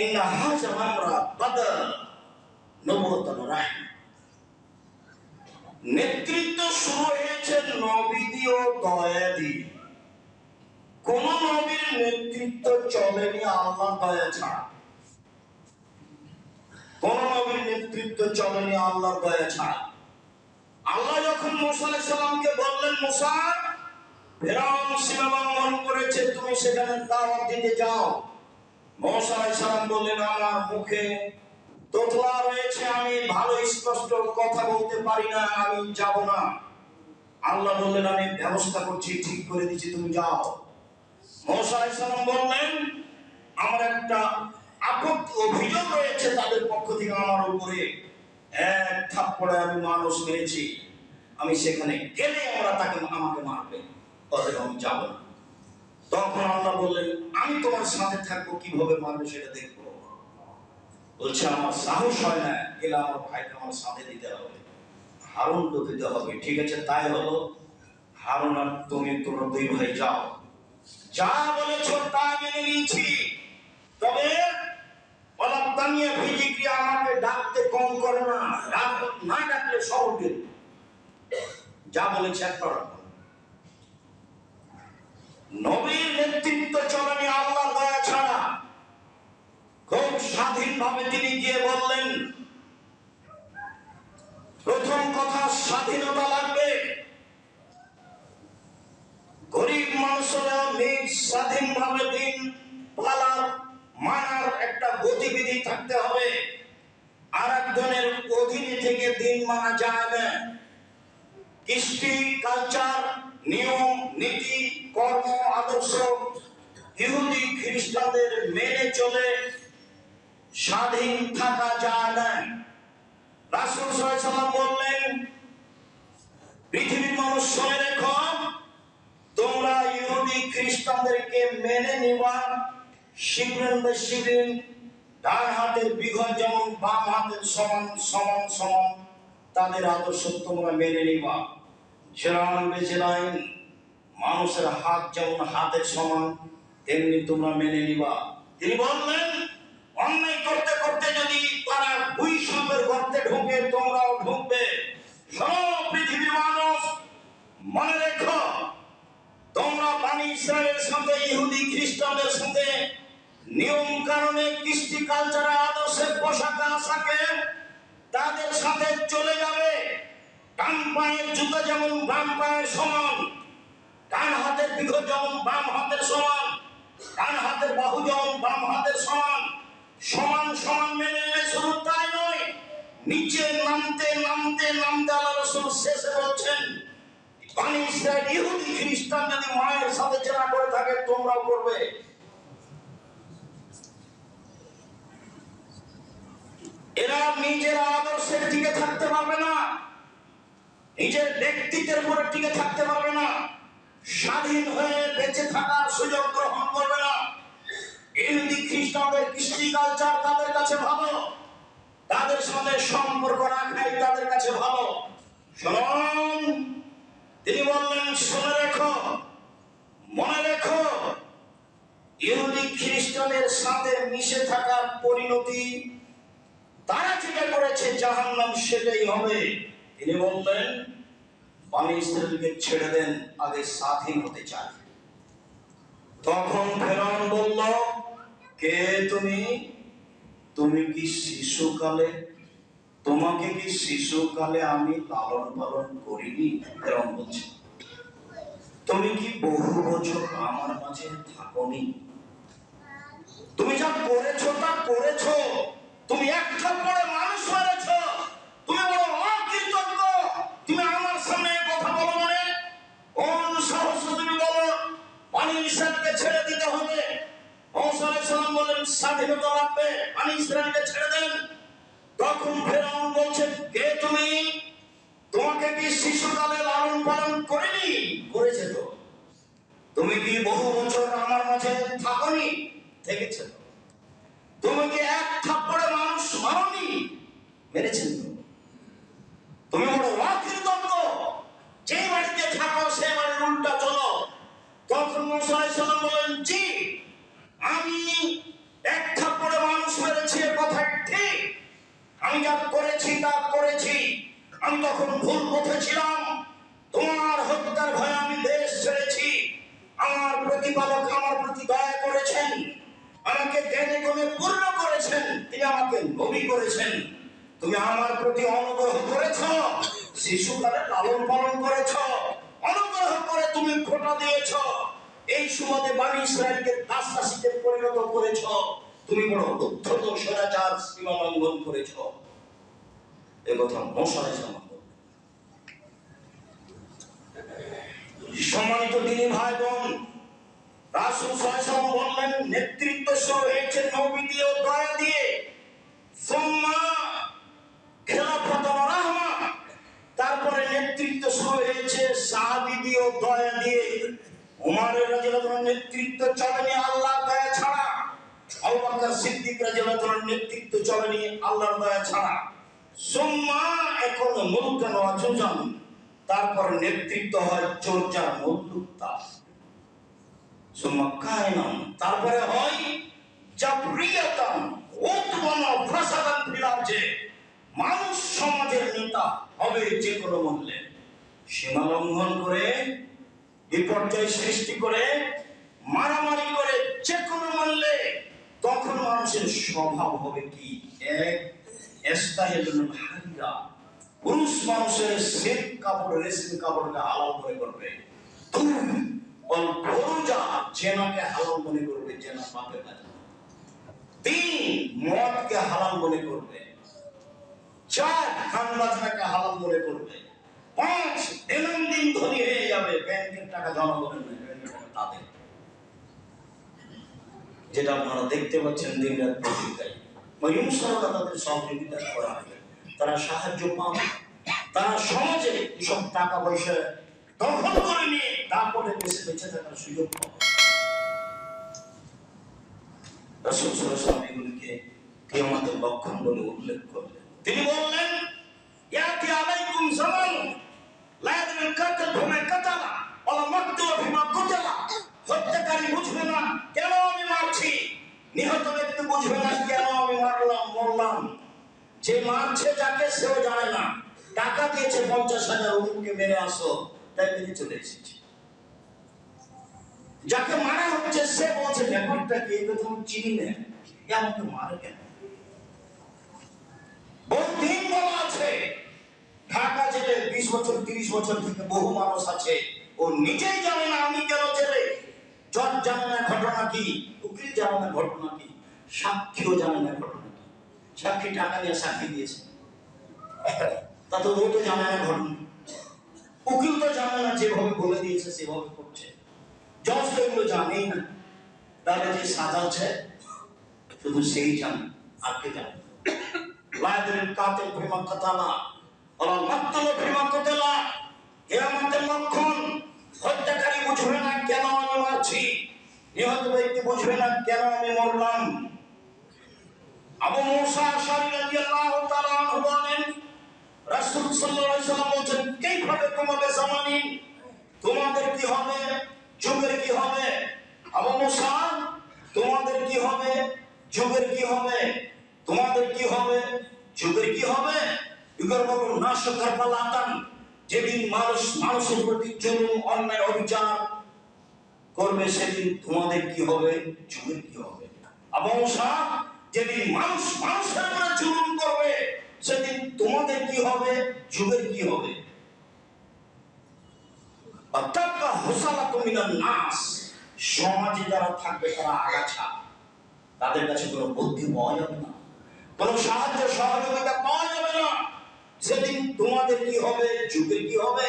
ইন্না হাযা আমরা বাদা নবুওয়াতুন রাহমা, নেতৃত্ব শুরু হয়েছে নবী দিয়ে ও দয়া দিয়ে। কোন নবীর নেতৃত্ব চলেনি আল্লাহর দয়া ছাড়া। কোন নবীর নেতৃত্ব চলেনি আল্লাহর দয়া ছাড়া। আল্লাহ যখন মুসা আলাইহিস সালামকে বললেন, মুসা, ফিরআউন সীমা লঙ্ঘন করেছে, তুমি সেখানে দাওয়াত দিতে যাও। মুসা আলাইহিস সালাম বললেন, আমার মুখে তোতলা রয়েছে, আমি ভালো স্পষ্ট কথা বলতে পারি না, আমি যাব না। আল্লাহ বললেন, আমি ব্যবস্থা করছি, ঠিক করে দিচ্ছি, তুমি যাও। মুসা আলাইহিস সালাম বললেন, আমার একটা আপত্তি অভিযোগ রয়েছে তাদের পক্ষ থেকে আমার উপরে, এক থাপ্পড়ে আমি মানুষ মেরেছি, আমি সেখানে গেলে ওরা আমাকে মারবে, অতএব আমি যাব না। তখন আল্লাহ বললেন, আমি তোমার সাথে থাকবো, কিভাবে মারবে সেটা দেখবো। বলছে, আমার সাহস হয় না, গেলে আমার ভাইকে আমার সাথে দিতে হবে, হারুনকে দিতে হবে। ঠিক আছে, তাই হলো। হারুন আর তুমি, তোমরা দুই ভাই যাও, যা বলেছ তা মেনে নিয়েছি, তবে আমাকে ডাকতে কম করো না, না ডাকলে সবকে যা বলেছে একটা। নবীর নেতৃত্ব চলেনি আল্লাহর দয়া ছাড়া। খুব স্বাধীনভাবে তিনি গিয়ে বললেন, প্রথম কথা, স্বাধীনতা লাগবে। গরিব মানুষরা নিজ স্বাধীনভাবে দিন পালার মানার একটা গতিবিধি থাকতে হবে, আর একজনের অধীনে থেকে দিন মানা যায় না। কৃষ্টি, কালচার, নিয়ম, নীতি, কর্ম, আদর্শ ইহুদি খ্রিস্টানদের মেনে চলে স্বাধীন থাকা যায় না। রাসূল সাল্লাল্লাহু আলাইহি ওয়াসাল্লাম বললেন, পৃথিবীর মানুষ শুনে রেখো, তোমরা ইহুদি খ্রিস্টানদেরকে মেনে নিবা, শিবরেন বে শিবরেন, ডান হাতের বিঘত যেমন বাম হাতের সমান সমান সমান, তাদের আদর্শ তোমরা মেনে নিবা। জেরান বে জেরাইন, মানুষের হাত যেমন হাতের সমান, তেমনি তোমরা মেনে নিবা। তিনি বললেন, অন্যায় করতে করতে যদি তারা ভূমিসম্পের গর্তে ঢোকে, তোমরাও ঢুকবে। সব পৃথিবীর মানুষ মনে রেখো, তোমরা বনি ইসরায়েলের সাথে ইহুদি খ্রিস্টানদের সাথে নিয়ম কারণে, কৃষ্টি, কালচারে, আদর্শের পোশাক আশাকে তাদের সাথে চলে যাবে। ডান পায়ের জুতা যেমন বাম পায়ের সমান, ডান হাতের বিঘত যেমন বাম হাতের সমান, ডান হাতের বাহু যেমন বাম হাতের সমান, সমান সমান মেনে নেবে। শুধু তাই নয়, নিচে নামতে নামতে নামতে আল্লাহ রাসূল শেষে বলছেন, বনি ইসরায়েল ইহুদি খ্রিস্টান যদি মায়ের সাথে জেনা করে থাকে, তোমরাও করবে। এরা নিজের আদর্শের টিকে থাকতে পারবে না, নিজের ব্যক্তিত্বের উপরে টিকে থাকতে পারবে না, স্বাধীন হয়ে বেঁচে থাকার সুযোগ গ্রহণ করবে না। ইহুদি খ্রিস্টানদের কৃষ্টি কালচার তাদের কাছে ভালো, তাদের সাথে সম্পর্ক রাখাই তাদের কাছে ভালো। শুনুন, তিনি বললেন, শুনে রেখো, মনে রেখো, ইহুদি খ্রিস্টানের সাথে মিশে থাকার পরিণতি তারা যেটা করেছে জাহান্নাম সেটাই হবে। তিনি বললেন, বনি ইসরায়েলকে ছেড়ে দেন, আগে স্বাধীন হতে চায়। তখন ফেরাউন বলল, কে তুমি? তুমি কি শিশুকালে, তোমাকে কি শিশুকালে আমি লালন পালন করিনি? ফেরাউন বলছে, তুমি কি বহু বছর আমার মাঝে থাকোনি? তুমি যা করেছো তা করেছো, তুমি এক থাপ্পড়ে মানুষ মেরেছো, তুমি বড় অকৃতজ্ঞ, তুমি আমার সামনে কথা বলো মানে? কোন সাহস তুমি বলো বনি ইসরায়েলকে ছেড়ে দিতে হবে? মুসা আলাইহিস সালাম বলেন, স্বাধীনতা লাগবে, বনি ইসরায়েলকে ছেড়ে দেন। তখন ফেরাউন বলছে, কে তুমি? তোমাকে কি শিশুকালে লালন পালন করিনি? করেছে তো। তুমি কি বহু বছর আমার মাঝে থাকোনি? থেকেছে তো। তুমি কি এক থাপ্পড়ে মানুষ মারোনি? মেরেছেন তো। তুমি বড় অকৃতজ্ঞ, যে বাড়িতে থাকো সে বাড়ির উল্টা চলো। তখন মুসা আলাইহিস সালাম বলেন, জি, আমি এক থাপ্পড়ে মানুষ মেরেছি, কথা ঠিক, আমি যা করেছি তা করেছি। আমি তখন ভুল পথে ছিলাম, তোমার হত্যার ভয়ে আমি দেশ ছেড়েছি। আমার প্রতিপালক আমার প্রতি দয়া আমাকে জ্ঞানে গুণে পূর্ণ করেছেন, তিনি আমাকে নবী করেছেন। তুমি আমার প্রতি অনুগ্রহ করেছ, শিশুকালে লালন পালন করেছ, অনুগ্রহ করে তুমি ফোঁটা দিয়েছ, এই সুবাদে বনী ইসরায়েলকে দাস-দাসীতে পরিণত করেছ। তুমি বড় উদ্ধত স্বৈরাচার সীমা লঙ্ঘন করেছ। এ কথা মুসা আলাইহিস সালাম। সম্মানিত দিনী ভাই বোন, রাসূল সাল্লাল্লাহু আলাইহি ওয়াসাল্লাম বললেন, নেতৃত্ব শুরু হয়েছে নবী দিয়ে ও দয়া দিয়ে, সুম্মা খিলাফত ওয়া রাহমা, তারপরে নেতৃত্ব শুরু হয়েছে সাহাবী দিয়ে ও দয়া দিয়ে। উমর রাদিয়াল্লাহু আনহুর নেতৃত্ব চলেনি আল্লাহর দয়া ছাড়া, আবু বকর সিদ্দিক রাদিয়াল্লাহু আনহুর নেতৃত্ব চলেনি আল্লাহর দয়া ছাড়া। সুম্মা এখন মুলকান ওয়া জুজান, তারপর নেতৃত্ব হয় চর্চার মধ্যুত্তা। সুম্মা কায়নান, তারপরে হয় জাবরিয়াতান উতবান ফাসাদান ফিল আরজে, মানুষ সমাজের নেতা হবে যে কোনো মূল্যে। সীমা লঙ্ঘন করে, বিপর্যয় সৃষ্টি করে, মারামারি করে যে কোনো মূল্যে, তখন মানুষের স্বভাব হবে কি? এক ইস্তাহিলুল হারিরা, পুরুষ মানুষের সিল্ক কাপড়, রেশমি কাপড়কে হালাল মনে করবে। দুই অল ফরুজা, জেনাকে হালাল মনে করবে, জেনা পাপের কাজ। তিন মদকে হালাল মনে করবে। চার গান বাজনাকে হালাল মনে করবে। পাঁচ দিন ধনী হয়ে যাবে, ব্যাংকের টাকা জনগণের নয়, ব্যাংকের টাকা তাদের। যেটা আপনারা দেখতে পাচ্ছেন দিন রাত পত্রিকায়, মহিমসররা তাদের সহযোগিতা করা হবে, তারা সাহায্য পাবে, তারা সমাজে এসব টাকা পয়সা দখল করে নিয়ে তারপরে বেঁচে থাকার সুযোগ পাবে। রাসূল সাল্লাল্লাহু আলাইহি ওয়াসাল্লাম এগুলিকে কিয়ামতের লক্ষণ বলে উল্লেখ করলেন। তিনি বললেন, ইয়াতি আলাইকুম জামান লা ইয়াদরিল কাতিল বিমা কাতালা ওয়ালা মাকতুল বিমা কুতিলা, হত্যাকারী বুঝবে না কেন আমি মারছি, নিহত ব্যক্তি বুঝবে না কেন আমি মরলাম। যে মারছে যাকে সেও জানে না, টাকা দিয়েছে 50,000 অমুককে মেরে আসো, তাই মেরে চলে এসেছে। যাকে মারা হচ্ছে সে বলছে ব্যাপারটা কি, এই কথা আমি চিনি না, এ আমাকে মারে কেন? বহুদিন বলা আছে, ঢাকা জেলে 20 বছর 30 বছর থেকে বহু মানুষ আছে, ও নিজেই জানে না আমি কেন জেলে। জজ জানে না ঘটনা কি, উকিল জানে না ঘটনা কি, সাক্ষীও জানে না ঘটনা কি। সাক্ষী টাকা নিয়ে সাক্ষী দিয়েছে, তা তো ও তো জানে না ঘটনা। উকিল তো জানে না, যেভাবে বলে দিয়েছে সেভাবে করছে। জজ তো এগুলো জানেই না, তাহলে যে সাজাচ্ছে শুধু সেই জানে, আর কে জানে? লায়দরিল কাতিল বিমা কাতালা ওয়ালা মাকতুল বিমা কুতিলা, কিয়ামতের লক্ষণ। হত্যাকারী বুঝবে না কেন আমি মারছি, নিহত ব্যক্তি বুঝবে না কেন আমি মরলাম। আবু মুসা আশআরী রাদিয়াল্লাহু তাআলা আনহু বলেন, রাসূল সাল্লাল্লাহু আলাইহি ওয়াসাল্লাম বলেন, কাইফা বিকুম বিজামানিন, তোমাদের কি হবে, যুগের কি হবে? আবু মুসা, তোমাদের কি হবে, যুগের কি হবে? তোমাদের কি হবে, যুগের কি হবে? যুগের বলুন না সরকার পালাতান, যেদিন মানুষ মানুষের প্রতি জুলুম অন্যায় অবিচার করবে, সেদিন তোমাদের কি হবে, যুগের কি হবে? আবু মুসা, যেদিন মানুষ মানুষের উপরে জুলুম করবে, সেদিন তোমাদের কি হবে, যুগের কি হবে? আতাকা হুসালাতু মিনান নাস, সমাজে যারা থাকবে তারা আগাছা, তাদের কাছে কোনো বুদ্ধি পাওয়া যাবে না, কোনো সাহায্য সহযোগিতা পাওয়া যাবে না। সেদিন তোমাদের কি হবে, যুগের কি হবে?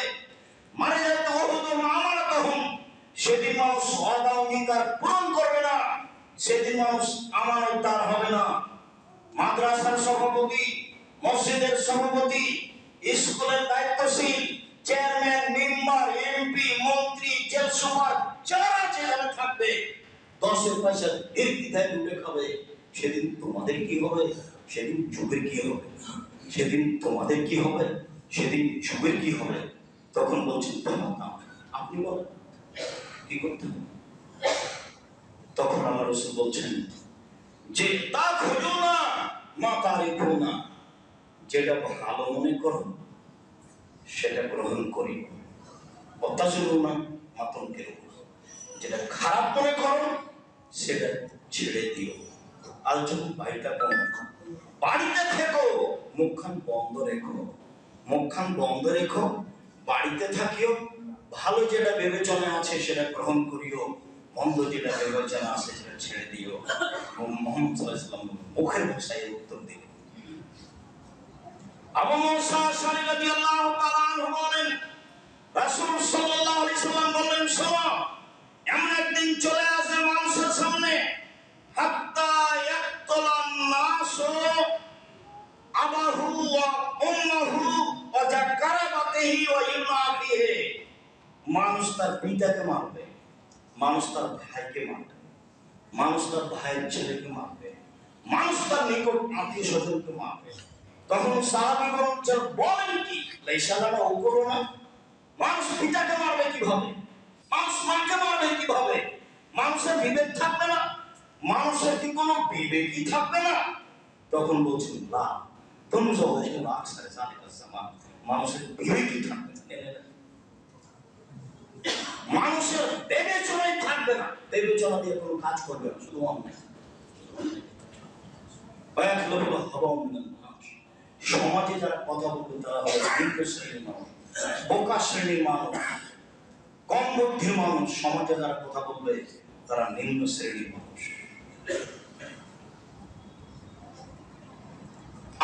মানে যাতে ওহুদুম আমানাতাহুম, সেদিন মানুষ ওয়াদা অঙ্গীকার পূরণ করবে না, সেদিন মানুষ আমানতদার হবে না। মাদ্রাসার সভাপতি, মসজিদের সভাপতি, স্কুলের দায়িত্বশীল, চেয়ারম্যান, মেম্বার, এমপি, মন্ত্রী, জেল সুপার, যারা যেখানে থাকবে 10 পয়সা নির্দ্বিধায় লুটে খাবে। সেদিন তোমাদের কি হবে, সেদিন যুগের কি হবে? সেদিন তোমাদের কি হবে, সেদিন যুগের কি হবে? তখন বলছেন তোমার নাম, আপনি বলেন কি করতে হবে? তখন আমার রাসূল বলছেন যে তা খোঁজো না, মা তারিখো না, যেটা ভালো মনে করো সেটা গ্রহণ করি, অত্যাচার না মাতঙ্কের উপর, যেটা খারাপ মনে করো সেটা ছেড়ে দিও। আর যখন বাড়িটা বন্ধ, বাড়িতে থেকো, মুখখান বন্ধ রেখো, মুখখান বন্ধ রেখো, বাড়িতে থাকিও, ভালো যেটা বিবেচনা আছে সেটা গ্রহণ করিও, মন্দ যেটা বিবেচনা আছে সেটা ছেড়ে দিও। মুহাম্মদ সাল্লাল্লাহু আলাইহি ওয়াসাল্লাম মুখের ভাষায় উত্তর দিলেন। আবু মুসা আশআরী রাদিয়াল্লাহু তাআলা আনহু বলেন, রাসূল সাল্লাল্লাহু আলাইহি ওয়াসাল্লাম বললেন, শোনো, এমন একদিন চলে আসবে মানুষের সামনে, হাত্তা ইয়াকতুলান নাসু আবাহু ওয়া উম্মাহু ওয়া যাকারাবাতিহি ওয়া ইমাবিহি। মানুষ তার পিতাকে মারবে, মানুষ তার ভাইকে মারবে, মানুষ তার ভাইয়ের ছেলেকে মারবে, মানুষ তার নিকট আত্মীয় স্বজনকে মারবে। তখন সাহাবীগণ বলেন, কি লাইসালানা ওকরো না? মানুষ পিতাকে মারবে কিভাবে? মানুষ মাকে মারবে কিভাবে? মানুষের বিবেক থাকবে না? মানুষের কি কোনো বিবেকই থাকবে না? তখন বলছেন, না, তুমি যখন আকসারে জালিকা জামান, মানুষের বিবেকই থাকবে না, মানুষের বিবেচনাই থাকবে না, বিবেচনা দিয়ে কোনো কাজ করবে না, শুধু অন্যায়। সমাজে যারা কথা বলবে তারা হবে নিম্ন শ্রেণীর মানুষ, বোকা শ্রেণীর মানুষ, কম বুদ্ধির মানুষ। সমাজে যারা কথা বলবে তারা নিম্ন শ্রেণীর মানুষ।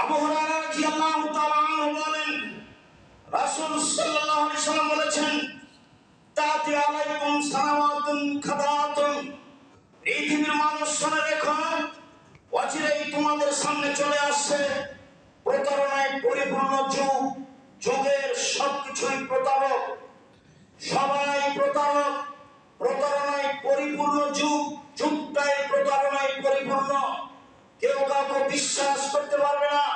আবু হুরায়রা রাদিয়াল্লাহু তাআলা আনহু বলেন, রাসূল সাল্লাল্লাহু আলাইহি ওয়াসাল্লাম বলেছেন, তাতি আলাইকুম সালাওয়াতুন খাদাতুন, পৃথিবীর মানুষ শুনে রেখো, অচিরেই তোমাদের সামনে চলে আসছে প্রতারণায় পরিপূর্ণ যুগ। যুগের সবকিছুই প্রতারক, সবাই প্রতারক, প্রতারণায় পরিপূর্ণ যুগ, যুগটাই প্রতারণায় পরিপূর্ণ। কেউ কাউকে বিশ্বাস করতে পারবে না।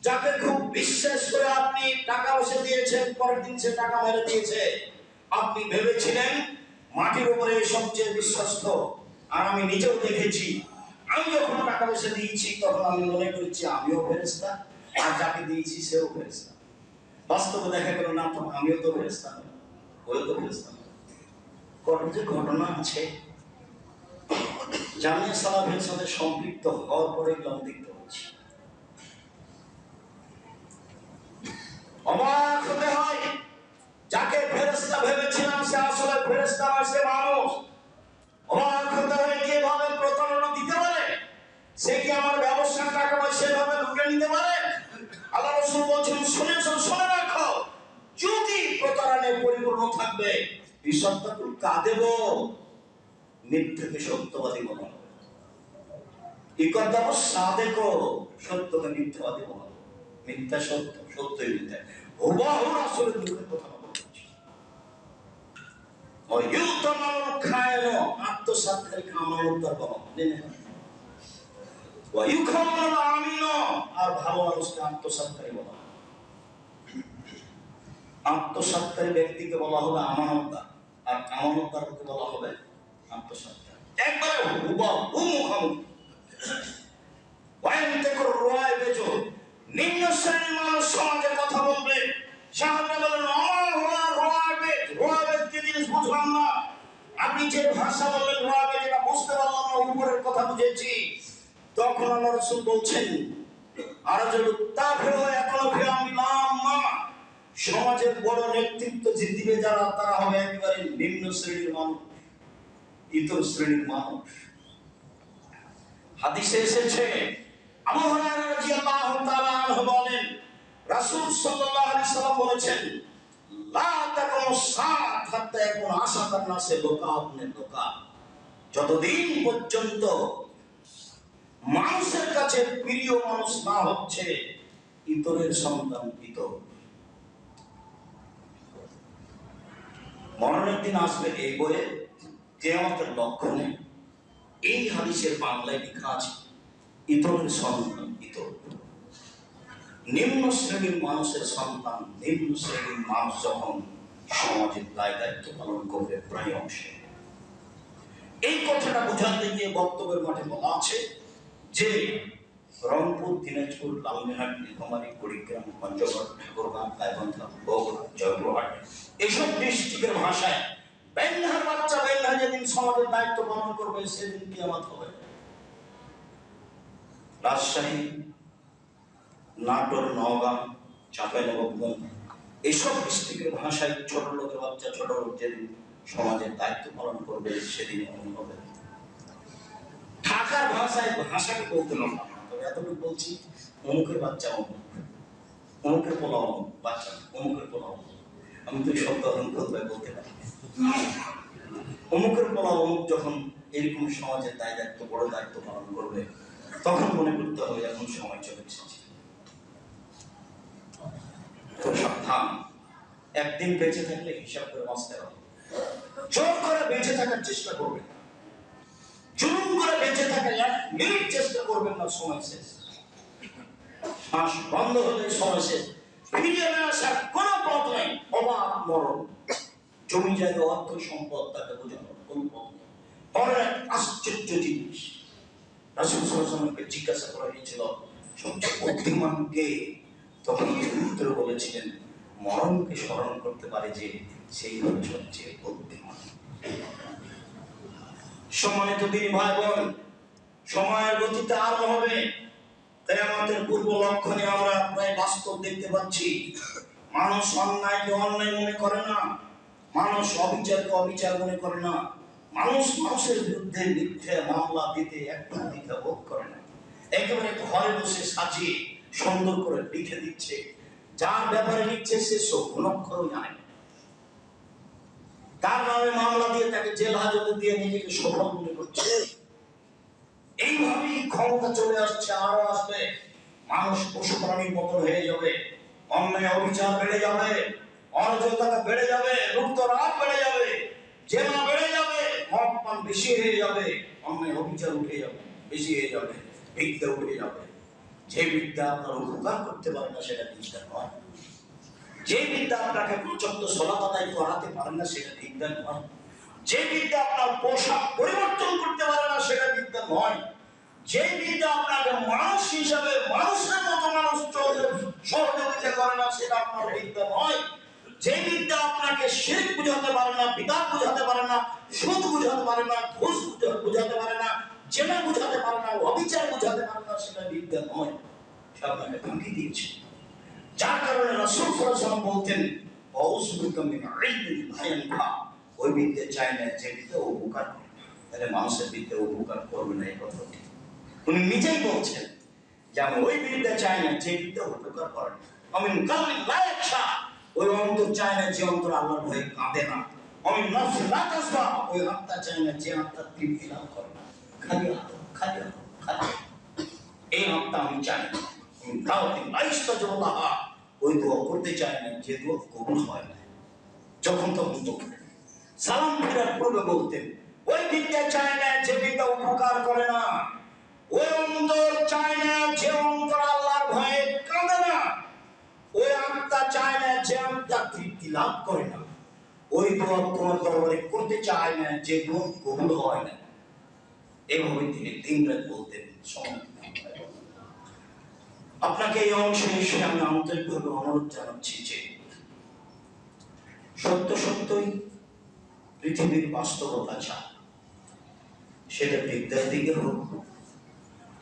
যাকে খুব বিশ্বাস করে আপনি টাকা পয়সা দিয়েছেন, পরের দিন সে টাকা মেরে দিয়েছে। আপনি ভেবেছিলেন মাটির উপরে সবচেয়ে বিশ্বস্ত। আর আমি নিজেও দেখেছি, আমি যখন টাকা পয়সা দিয়েছি তখন আমি মনে করেছি আমিও ফেরেশতা, আর যাকে দিয়েছি সেও ফেরেশতা। বাস্তবে দেখা গেল না, আমিও তো ফেরেশতা, ওও তো ফেরেশতা। যে ঘটনা আছে, জামিয়া সালাফের সাথে সম্পৃক্ত হওয়ার পরে আমি দেখতে পাচ্ছি, অবাক হতে হয়। যাকে ফেরেশতা ভেবেছিলাম সে আসলে ফেরেশতা নয়, সে মানুষ। অবাক হতে হয়, কিভাবে প্রতারণা দিতে পারে? সে কি আমার ব্যবসার টাকা পয়সা এভাবে লুটে নিতে পারে? আল্লাহ রাসূল বলছেন, শুনে রাখো, যদি প্রতারণায় পরিপূর্ণ থাকবে, বিশ্বস্তকুল কাদেব, মিথ্যাকে সত্যবাদী বলা হবে। ইকদ্দাম সাদেক, সত্যকে মিথ্যাবাদী বলা হবে। মিথ্যা সত্য, সত্যই মিথ্যা। হুবহু রাসূলের মুখের কথা বলছি। ওয়ুতামাল খায়নো, আত্মসাৎকারী আমানতদার বলা হবে। ওয়ুখামাল আমিনো, আর ভালো মানুষকে আত্মসাৎকারী বলা হবে। আত্মসাৎকারী ব্যক্তিকে বলা হবে আমানতদার, আর আমানতদারকে বলা হবে আত্মসাৎকারী। একবারে হুবহু মুখামুখি। নিম্ন শ্রেণীর মানুষ সমাজে কথা বলবে, সাহাবীরা বলেন, কি জিনিস বুঝলাম না। আপনি যে ভাষা বললেন রোয়াবে, যেটা বুঝতে পারলাম না, উপরের কথা বুঝেছি। তখন আল্লাহ রাসূল বলছেন, সমাজের বড় নেতৃত্ব জিতবে যারা, তারা হবে একেবারে নিম্ন শ্রেণীর মানুষ, ইতর শ্রেণীর মানুষ। হাদিসে এসেছে, আবু হুরায়রা রাদিয়াল্লাহু তাআলা আনহু বলেন, রাসূল সাল্লাল্লাহু আলাইহি ওয়াসাল্লাম বলেছেন, লা তাকুমু সাআত হাত্তা ইয়াকুন আশাকান নাসে লোকা আপনি লোকা। যতদিন পর্যন্ত মানুষের কাছে প্রিয় মানুষ না হচ্ছে ইতরের সন্তান ইতর। মরণের দিন আসবে এই বইয়ে কিয়ামতের লক্ষণে এই হাদিসের বাংলায় লেখা আছে, ইতরের সন্তান ইতর। নিম্ন শ্রেণীর মানুষের সন্তান, নিম্ন শ্রেণীর মানুষ যখন সমাজের দায় দায়িত্ব পালন করবে প্রায় অংশে, এই কথাটা বোঝাতে গিয়ে বক্তব্যের মাঠে বলা আছে যে রংপুর, দিনাজপুর, লালমনিরহাট, নীলফামারী, কুড়িগ্রাম, পঞ্চগড়, ঠাকুরগাঁও, গাইবান্ধা, বগুড়া, জয়পুরহাট, এইসব ডিস্ট্রিক্টের ভাষায় বেন্যার বাচ্চা বেন্যা যেদিন সমাজের দায়িত্ব পালন করবে সেদিন কিয়ামত হবে। রাজশাহী, নাটোর, নওগাঁ, চাঁপাইনবাবগঞ্জ এইসব ডিস্ট্রিক্টের ভাষায় ছোট লোকের বাচ্চা ছোট লোক যেদিন সমাজের দায়িত্ব পালন করবে সেদিন এমন হবে। ঢাকার ভাষায় ভাষাকে বলতে না, তবে এতটুকু বলছি, অমুকের বাচ্চা অমুক, অমুকের পোলা অমুক, বাচ্চা অমুকের পোলা অমুক। আমি তো শব্দ বলতে পারি। অমুকের পোলা অমুক যখন এরকম সমাজের দায়িত্ব বড় দায়িত্ব পালন করবে, তখন মনে করতে হবে এখন সময় চলে এসেছে। তো সাবধান, একদিন বেঁচে থাকলে হিসাব করে বাঁচতে হবে। জোর করে বেঁচে থাকার চেষ্টা করবেন, জুলুম করে বেঁচে থাকার 1 মিনিট চেষ্টা করবেন না, সময় শেষ। শ্বাস বন্ধ হলে সময় শেষ। ফিরিয়ে না আসার কোনো পথ নেই, অবাক মরণ। জমি জায়গা অর্থ সম্পদ তাকে বোঝানোর কোন পথ নেই। পরের এক আশ্চর্য জিনিস, রাসূল সাল্লাল্লাহু আলাইহি ওয়াসাল্লামকে জিজ্ঞাসা করা হয়েছিল সবচেয়ে বুদ্ধিমান কে? তখন তিনি উত্তরে বলেছিলেন, মরণকে স্মরণ করতে পারে যে সেই হচ্ছে সবচেয়ে বুদ্ধিমান। সম্মানিত দিনী ভাই বোন, সময়ের গতিতে আরো হবে। তাই আমাদের পূর্ব লক্ষণে আমরা প্রায় বাস্তব দেখতে পাচ্ছি। মানুষ অন্যায়কে অন্যায় মনে করে না, মানুষ অবিচারকে অবিচার মনে করে না, মানুষ মানুষের বিরুদ্ধে মিথ্যে মামলা দিতে একটু দ্বিধা বোধ করে না। একেবারে ঘরে বসে সাজিয়ে সুন্দর করে লিখে দিচ্ছে, যার ব্যাপারে লিখছে সে অক্ষরও জানে না। তার নামে মামলা দিয়ে তাকে জেল হাজতে দিয়ে নিজেকে সফল মনে করছে। এইভাবেই ক্ষমতা চলে আসছে, আরো আসবে। মানুষ পশু প্রাণীর মতন হয়ে যাবে, অন্যায় অবিচার বেড়ে যাবে, অরাজকতা বেড়ে যাবে, লুটতরাজ বেড়ে যাবে, জেনা বেড়ে যাবে, মদ পান বেশি হয়ে যাবে, অন্যায় অবিচার উঠে যাবে, বেশি হয়ে যাবে, বিদ্যা উঠে যাবে। যে বিদ্যা আপনার উপকার করতে পারে না সেটা বিদ্যা নয়। যে বিদ্যা আপনাকে পর্যাপ্ত সলাত আদায় করাতে পারে না সেটা বিদ্যা নয়। যে বিদ্যা আপনার পোশাক পরিবর্তন করতে পারে না সেটা বিদ্যা নয়। যে বিদ্যা আপনাকে মানুষ হিসাবে মানুষের মতো মানুষ চলতে সহযোগিতা করে না সেটা আপনার বিদ্যা নয়। যে বিদ্যা আপনাকে শিরক বুঝাতে পারে না, বিদআত বুঝাতে পারে না, সুদ বুঝাতে পারে না, ঘুষ বুঝাতে পারে না, জেনা বুঝাতে পারে না, অবিচার বুঝাতে পারে না সেটা বিদ্যা নয়। সে আপনাকে ফাঁকি দিয়েছে। যার কারণে রাসূল সাল্লাল্লাহু আলাইহি ওয়াসাল্লাম বলতেন, আউযুবিকা মিন ইলমিন লা ইয়ানফা। ওই বিদ্যা চায় না যে বিদ্যা উপকার করে। তাহলে মানুষের বিদ্যা উপকার করবে না, এই কথাটি উনি নিজেই বলছেন যে আমি ওই বিদ্যা চাই না যে বিদ্যা উপকার করে। আমি কালবিন লা ইয়াখশা, ওই অন্তর চায় না যে অন্তর আল্লাহর ভয়ে কাঁদে না। আমি নাফস লা তাসবা, ওই আত্মা চায় না যে আত্মা তৃপ্তি লাভ করে না। খালি খালি খালি এই আত্মা আমি চাই না। ওই দোয়া করতে চায় না যে দোয়া কবুল হয় না, যখন তখন তো সালাম ফেরার পূর্বে বলতেন। ওই বিদ্যা চায় না যে বিদ্যা উপকার করে না। ওই অন্তর চায় না যে অন্তর আল্লাহর ভয়ে কাঁদে না। ওই আত্মা চায় না যে আত্মা তৃপ্তি লাভ করে না। ওই দোয়া তোমার দরবারে করতে চায় না যে দোয়া কবুল হয় না। এভাবে তিনি দিন-রাত বলতেন। আপনাকে এই অংশে এসে আমি আন্তরিকভাবে অনুরোধ জানাচ্ছি যে সত্য সত্যই পৃথিবীর বাস্তবতা যা, সেটা বিদ্যার দিকে হোক,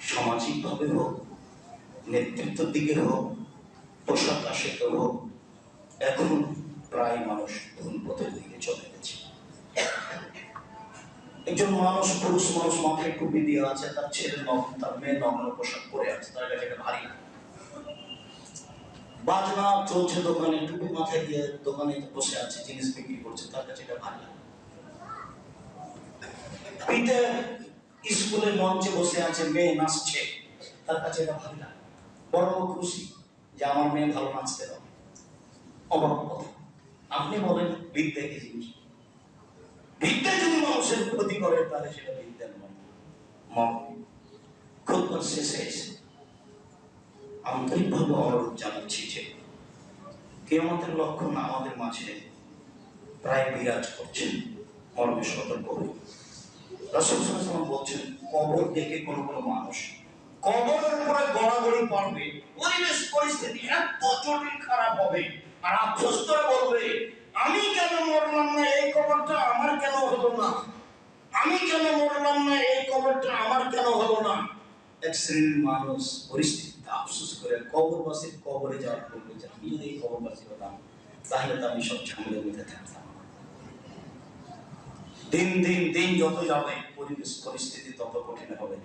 সামাজিক ভাবে হোক, নেতৃত্বের দিকে হোক, পোশাক আশাকে হোক, এখন প্রায় মানুষ ভুল পথের দিকে চলে গেছে। একজন মানুষ, পুরুষ মানুষ মাথায় টুপি দিয়ে আছে, তার ছেলে নগ্ন, তার মেয়ে নগ্ন পোশাক পরে আছে, তার কাছে এটা ভারী। বাজনা চলছে দোকানে, টুপি মাথায় দিয়ে দোকানে বসে আছে, জিনিস বিক্রি করছে, তার কাছে এটা ভারী। পিতা স্কুলের মঞ্চে বসে আছে, মেয়ে নাচছে, তার কাছে এটা ভারী লাগে। বড় খুশি যে আমার মেয়ে ভালো নাচতে পারে। অবাক কথা। আপনি বলেন বিদ্যা কি জিনিস? বিদ্যা যদি মানুষের ক্ষতি করে তাহলে সেটা বিদ্যা নয়। খুব শেষে এসে আন্তরিকভাবে অনুরোধ জানাচ্ছি যে কিয়ামতের লক্ষণ আমাদের মাঝে প্রায় বিরাজ করছেন, মর্মে সতর্ক হই। রাসূল সাল্লাল্লাহু আলাইহি ওয়াসাল্লাম বলছেন, কবর দেখে কোন কোন মানুষ কবরের উপরে গড়াগড়ি পড়বে, পরিবেশ পরিস্থিতি এত জটিল খারাপ হবে, আর আফসোস করে বলবে, আমি কেন মরলাম না, এই কবরটা আমার কেন হলো না, আমি কেন মরলাম না, এই কবরটা আমার কেন হলো না। এক শ্রেণীর মানুষ পরিস্থিতিতে আফসোস করে কবরবাসীর কবরে যাওয়ার করবে যে আমি যদি এই কবরবাসী হতাম তাহলে তো আমি সব ঝামেলার মধ্যে থাকতাম। দিন দিন দিন যত যাবে পরিবেশ পরিস্থিতি তত কঠিন হবে,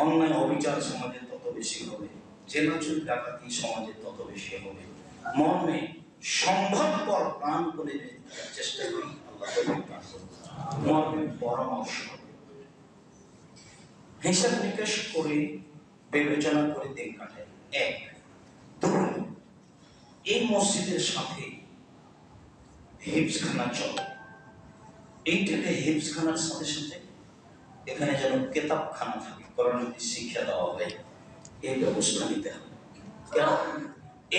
অন্যায় অবিচার সমাজে তত বেশি হবে, জেনাচুর ডাকাতি সমাজে তত বেশি হবে। মর্মে সম্ভবপর প্রাণ করে চেষ্টা করি আল্লাহ মর্মে পরামর্শ হিসাব নিকাশ করে বিবেচনা করে দিন কাটায়। এক, দুই, এই মসজিদের সাথে হিফজখানা চলে, এইটাকে হিফজখানার সাথে সাথে এখানে যেন কেতাবখানা থাকে, কোরআনের শিক্ষা দেওয়া হয়, এই ব্যবস্থা নিতে হবে। কেন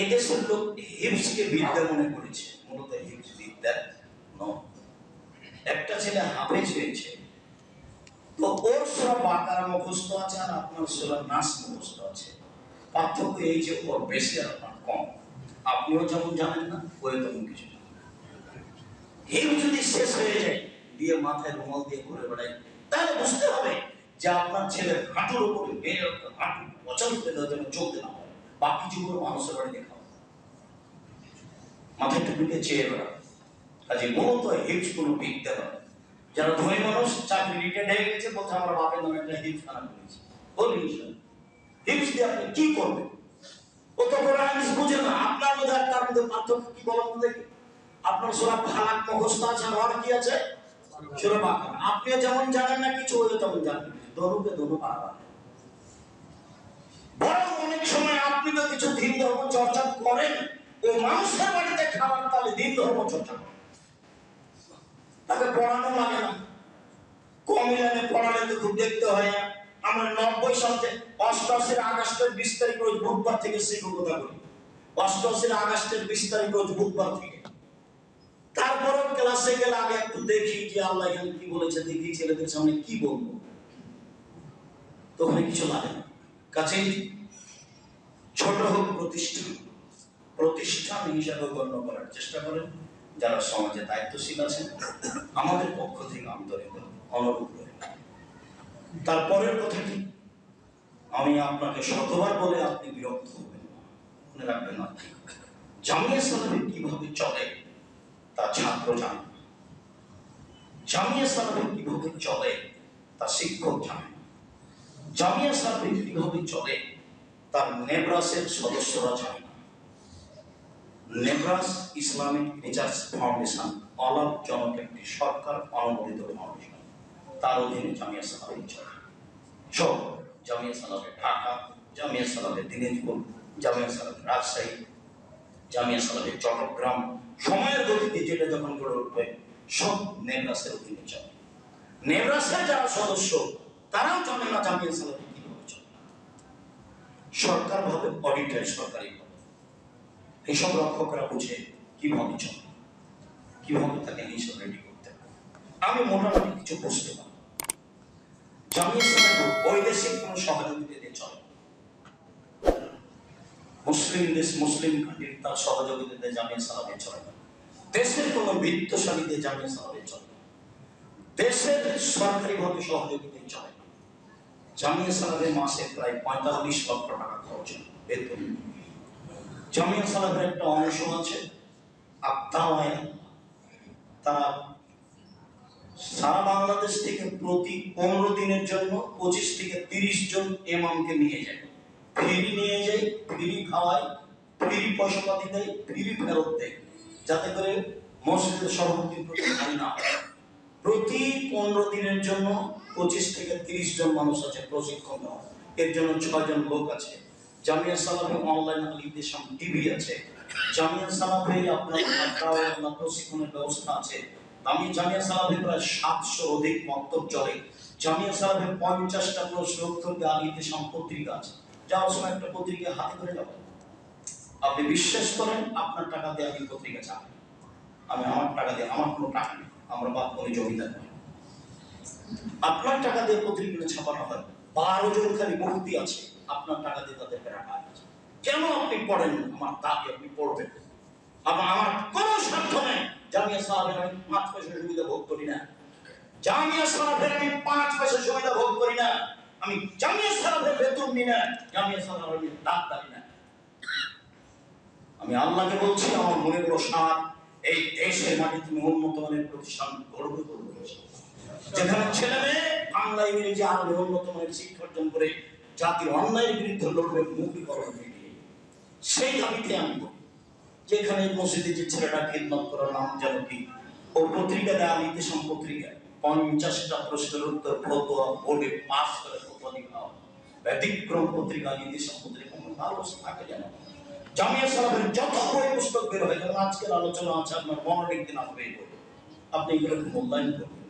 এদেশের লোক হিফজকে বিদ্যা মনে করেছে, মূলত হিফজ বিদ্যা নয়। একটা ছেলে হাফেজ হয়েছে তো ওর সূরা বাকারা মুখস্থ আছে আর আপনার সূরা নাস মুখস্থ আছে, পার্থক্য এই যে ওর বেশি আর আপনার কম। আপনিও যেমন জানেন না ওই তেমন কিছু জানেন। হিফজ যদি শেষ হয়ে যায় দিয়ে মাথায় রুমাল দিয়ে ঘুরে বেড়ায় তাহলে বুঝতে হবে যে আপনার ছেলের হাঁটুর উপরে হাঁটু অচল করে দেওয়ার জন্য চলতে না পারে, বাকি যুগের মানুষের বাড়ি দেখা মাথায় টুপিকে চেয়ে বেড়াবে। কাজে মূলত হিফজ কোনো বিদ্যা নয়। যারা ধনী মানুষ চাকরি রিটায়ার্ড হয়ে গেছে বলছে আমার বাপের নামে একটা হিফজখানা করেছি, বলুন হিফজ দিয়ে আপনি কি করবেন? ও তো কোরআন হাদিস বুঝে না, আপনার মধ্যে আর তার মধ্যে পার্থক্য কি বলুন দেখি। আপনার সূরা ফালাক মুখস্থ আছে আর কি আছে সূরা বাকারা, আপনি যেমন জানেন না কিছু ওই তেমন জানেন, দরুকে দরু পারা। বরং অনেক সময় আপনি তো কিছু দিন ধর্ম চর্চা করেন, ও মানুষের বাড়িতে খাবার তাহলে দিন ধর্ম চর্চা করেন, তাকে পড়ানো লাগে না, কমিলানে পড়ালে তো খুব দেখতে হয় না। আমরা 90 সালে 88 আগস্টের 20 তারিখ রোজ বুধবার থেকে শিক্ষকতা করি, 88 আগস্টের 20 তারিখ রোজ বুধবার থেকে। তারপরও ক্লাসে গেলে আগে একটু দেখি যে আল্লাহ এখানে কি বলেছে, দেখি ছেলেদের সামনে কি বলবো, তখন কিছু লাগে না। কাছেই ছোট হোক প্রতিষ্ঠান হিসাবে গণ্য করার চেষ্টা করেন যারা সমাজে দায়িত্বশীল আছেন, আমাদের পক্ষ থেকে আন্তরিক অনুরোধ করি। তারপরের কথাটি আমি আপনাকে শতবার বলে আপনি বিরক্ত হবেন না, মনে রাখবেন না, জামিয়া সালাফি কিভাবে চলে তা ছাত্র জানে না, জামিয়া সালাফি কিভাবে চলে তা শিক্ষক জানে না, জামিয়া সালাফি কিভাবে চলে তার নেব্রাসের সদস্যরা জানে না। নেব্রাস ইসলামিক রিসার্চ ফাউন্ডেশন অলাভজনক একটি সরকার অনুমোদিত ফাউন্ডেশন, তার অধীনে জামিয়া সালাফি চলে। সব জামিয়া সালাফি ঢাকা, জামিয়া সালাফি দিনাজপুর, জামিয়া সালাফি রাজশাহী, জামিয়া সালাফি চট্টগ্রাম, সময়ের গতিতে যেটা যখন গড়ে উঠবে সব নেব্রাসের অধীনে চলে। নেব্রাসের যারা সদস্য তারাও জানে না জামিয়া সালাফি কিভাবে চলে। সরকার ভাবে অডিটার, সরকারি এইসব রক্ষকরা বুঝে কিভাবে চলে, কিভাবে তাকে হিসাব রেডি করতে হবে। আমি মোটামুটি কিছু বুঝতে পারি। জামিয়া সালাফি বৈদেশিক কোন সহযোগিতাতে চলে, মুসলিম দেশ মুসলিম কান্ট্রি তার সহযোগিতাতে জামিয়া সালাফি চলে না। দেশের কোন বিত্তশালীতে জামিয়া সালাফি চলে না, দেশের সরকারি ভাবে সহযোগিতায় চলে না। জামিয়া সালাফি মাসে প্রায় 45 লক্ষ টাকা খরচ হয় বেতন। জামিয়া সালাফির একটা অংশ আছে আত্মাওয়ায়, তারা সারা বাংলাদেশ থেকে প্রতি 15 দিনের জন্য 25 থেকে 30 জন ইমামকে নিয়ে যায়, ফ্রি নিয়ে যায়, ফ্রি খাওয়ায়, ফ্রি পয়সা পাতি দেয়, ফ্রি ফেরত দেয়, যাতে করে মসজিদের সভাপতির প্রতি হানি না হয়। প্রতি 15 দিনের জন্য 25 থেকে 30 জন মানুষ আছে প্রশিক্ষণ দেওয়া, এর জন্য 6 জন লোক আছে। জামিয়া সালাফি অনলাইন আলিদেশাম টিভি আছে, জামিয়া সালাফি আপনার প্রশিক্ষণের ব্যবস্থা আছে। আমি জামিয়া সালাফি প্রায় 700 অধিক মক্তব চলে। জামিয়া সালাফি 50টা প্রশ্ন উত্তর আলিদেশাম পত্রিকা আছে, যাওয়ার সময় একটা পত্রিকা হাতে করে যাবেন। আপনি বিশ্বাস করেন আপনার টাকা দিয়ে আমি পত্রিকা চাই, আমি আমার টাকা দিয়ে, আমার কোনো টাকা নেই, আমরা বাদ করে জমিদার নয়, আপনার টাকা দিয়ে পত্রিকা ছাপানো হয়। 12 জন খালি মুফতি আছে, আপনার টাকা দিয়ে তাদেরকে রাখা আছে। কেন আপনি পড়েন? আমার দাবি আপনি পড়বেন। আমার কোনো স্বার্থ নেই। জামিয়া সালাফির আমি 5 পয়সা সুবিধা ভোগ করি না, জামিয়া সালাফির আমি 5 পয়সা সুবিধা ভোগ করি না। আমি জামিয়া সালাফের বেতন নিই না, জামিয়া সালাফের ডাক্তারি না। আমি আল্লাহকে বলছি, আমার মনে বড় সাত, এই দেশের মাটি তুমি উন্নত মানের প্রতিষ্ঠান গড়বে করবে, যেখানে ছেলে মেয়ে বাংলা ইংরেজি আরো উন্নত মানের শিক্ষা অর্জন করে জাতির অন্যায়ের বিরুদ্ধে লড়বে মুক্তিকরণ মিলিয়ে। সেই দাবিতে আমি বলি, যেখানে মসজিদে যে ছেলেটা খিদমত করার নাম যেন কি, ও পত্রিকা দেয় আলিতে পত্রিকা 50টা প্রশ্নের উত্তর ফতোয়া বোর্ডে পাস করে ফতোয়া দিতে হবে। ব্যতিক্রম পত্রিকা আলিতে পত্রিকা কোনো ভালো থাকে যেন। জামিয়া সালাফের যত বই পুস্তক বের হয়, যেমন আজকের আলোচনা আছে, আপনার মনোনিক দিন আসবে এই বই, আপনি এগুলোকে মূল্যায়ন করবেন।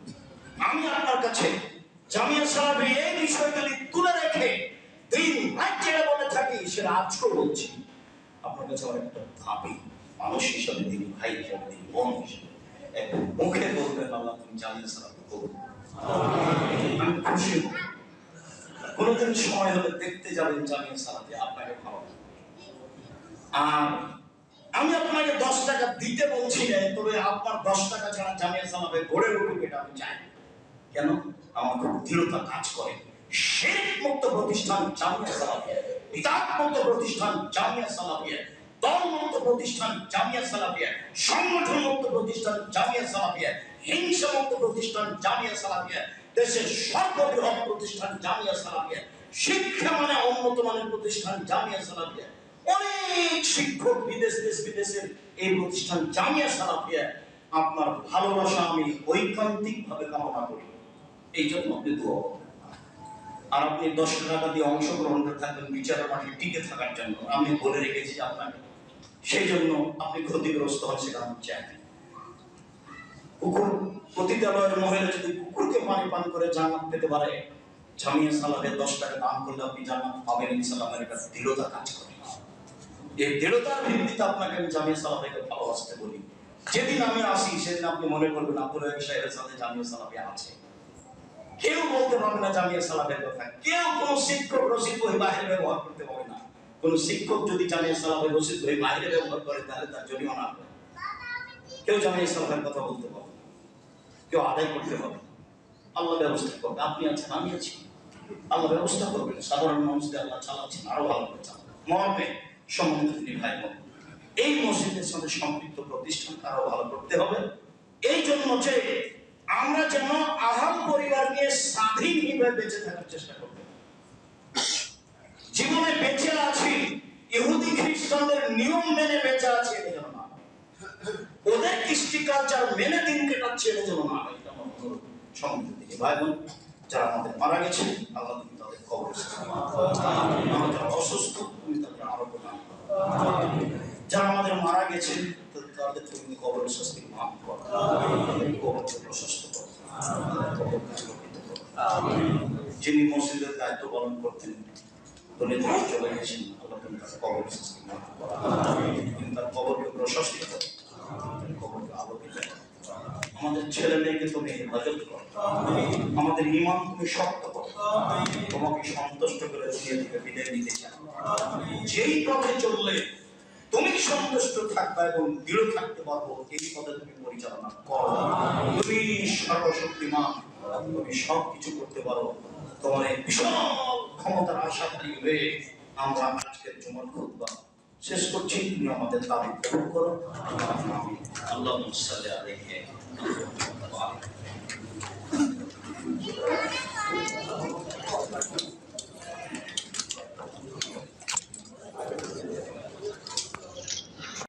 আমি আপনার কাছে জামিয়া সালাফের এই বিষয়গুলি তুলে রেখে দিন রাত যেটা বলে থাকি সেটা আজকেও বলছি। আপনার কাছে আমার একটা দাবি, মানুষ হিসাবে দিন, ভাই হিসাবে দিন, বোন হিসাবে একটু মুখে বলবেন আল্লাহ তুমি জামিয়া সালাফে করুন, আমি খুশি হব। কোনোদিন সময় হলে দেখতে যাবেন জামিয়া সালাফে, আপনাকে ভালো। আর আমি আপনাকে 10 টাকা দিতে বলছি না, তবে আপনার 10 টাকা ছাড়া জামিয়া সালাফে গড়ে উঠুক এটা আমি চাই। কেন? আমার খুব দৃঢ়তা কাজ করে। শিরক মুক্ত প্রতিষ্ঠান জামিয়া সালাফিয়া, বিদআত মুক্ত প্রতিষ্ঠান জামিয়া সালাফিয়া, দল মুক্ত প্রতিষ্ঠান জামিয়া সালাফিয়া, সংগঠন মুক্ত প্রতিষ্ঠান জামিয়া সালাফিয়া, হিংসা মুক্ত প্রতিষ্ঠান জামিয়া সালাফিয়া, দেশের সর্ববৃহৎ প্রতিষ্ঠান জামিয়া সালাফিয়া, শিক্ষা মানে উন্নত মানের প্রতিষ্ঠান জামিয়া সালাফিয়া, অনেক শিক্ষক বিদেশ বিদেশের এই প্রতিষ্ঠান জামিয়া সালাফিয়া। আপনার ভালোবাসা আমি ঐকান্তিক ভাবে কামনা করি, এই জন্য আপনি দোয়া করবেন। আর আপনি 10 টাকা দিয়ে অংশগ্রহণ করে থাকবেন বিচারের মাঠে টিকে থাকার জন্য, আমি বলে রেখেছি আপনাকে, সেই জন্য আপনি ক্ষতিগ্রস্ত হন সেটা আমি চাই। কুকুর পতিতালয়ের মহিলা যদি কুকুরকে পানি পান করে জান্নাত পেতে পারে, জামিয়া সালাফে 10 টাকা দান করলে আপনি জান্নাত পাবেন ইনশাআল্লাহ। এটা দৃঢ়তা কাজ করে। এই দৃঢ়তার ভিত্তিতে আপনাকে আমি জামিয়া সালাফে ভালোবাসতে বলি। যেদিন আমি আসি সেদিন আপনি মনে করবেন আব্দুল রাজ্জাক সাহেবের সাথে জামিয়া সালাফে আছে। কেউ বলতে পারবে না জামিয়া সালাফের কথা, কেউ কোন শিক্ষক রশিদ বই বাইরে ব্যবহার করতে পারবে না। কোন শিক্ষক যদি জামিয়া সালাফের রশিদ বই বাইরে ব্যবহার করে তাহলে তার জরিমানা হবে। কেউ জামিয়া সালাফের কথা বলতে পারবে না, কেউ আদায় করতে পারবে। আল্লাহ ব্যবস্থা করবে। আপনি আছেন, আমি আছি, আল্লাহ ব্যবস্থা করবেন। সাধারণ মানুষদের আল্লাহ চালাচ্ছেন, আরো ভালো করে চালাবেন। মর্মে সম্মানিত ভাই বোন, এই মসজিদের সাথে সম্পৃক্ত প্রতিষ্ঠান আরো ভালো করতে হবে। এই জন্য যে আমরা যেন আহাম পরিবার নিয়ে স্বাধীনভাবে বেঁচে থাকার চেষ্টা করব। জীবনে বেঁচে আছি ইহুদি খ্রিস্টানদের নিয়ম মেনে বেঁচে আছি এটা যেন না, ওদের কৃষ্টি কালচার মেনে দিন কাটাচ্ছে এটা যেন না। এটা আমার সম্মুখের দিকে ভাই বোন, যারা আমাদের মারা গেছে আল্লাহ তুমি তাদের কবর, আমরা যারা অসুস্থ তুমি তাদের আরোগ্য দান করো, যারা আমাদের মারা গেছে তাদের তুমি কবরের শাস্তি মাফ করো, কবরকে প্রশস্ত করো, কবরকে সুরক্ষিত করো। যিনি মসজিদের দায়িত্ব পালন করতেন দুনিয়া থেকে চলে গেছেন, আল্লাহ তুমি তার কবরের শাস্তি মাফ করো, তুমি তার কবরকে প্রশস্ত করো, কবরকে আলোকিত করো। আমাদের ছেলে মেয়েকে তুমি হেফাজত করো, আমাদের ঈমান তুমি শক্ত করো, তোমাকে সন্তুষ্ট করে দুনিয়া থেকে বিদায় নিতে চাও। যেই পথে চললে তুমি সন্তুষ্ট থাকবে এবং দৃঢ় থাকতে পারবো, এই পথে তুমি পরিচালনা করো। তুমি সর্বশক্তিমান, তুমি সবকিছু করতে পারো। তোমার এই বিশাল ক্ষমতার আশাধারী হয়ে আমরা আজকের জুমার খুতবা শেষ করছি। তুমি আমাদের দাবি পূরণ করো। আল্লাহুম্মা সাল্লি আলাইহি।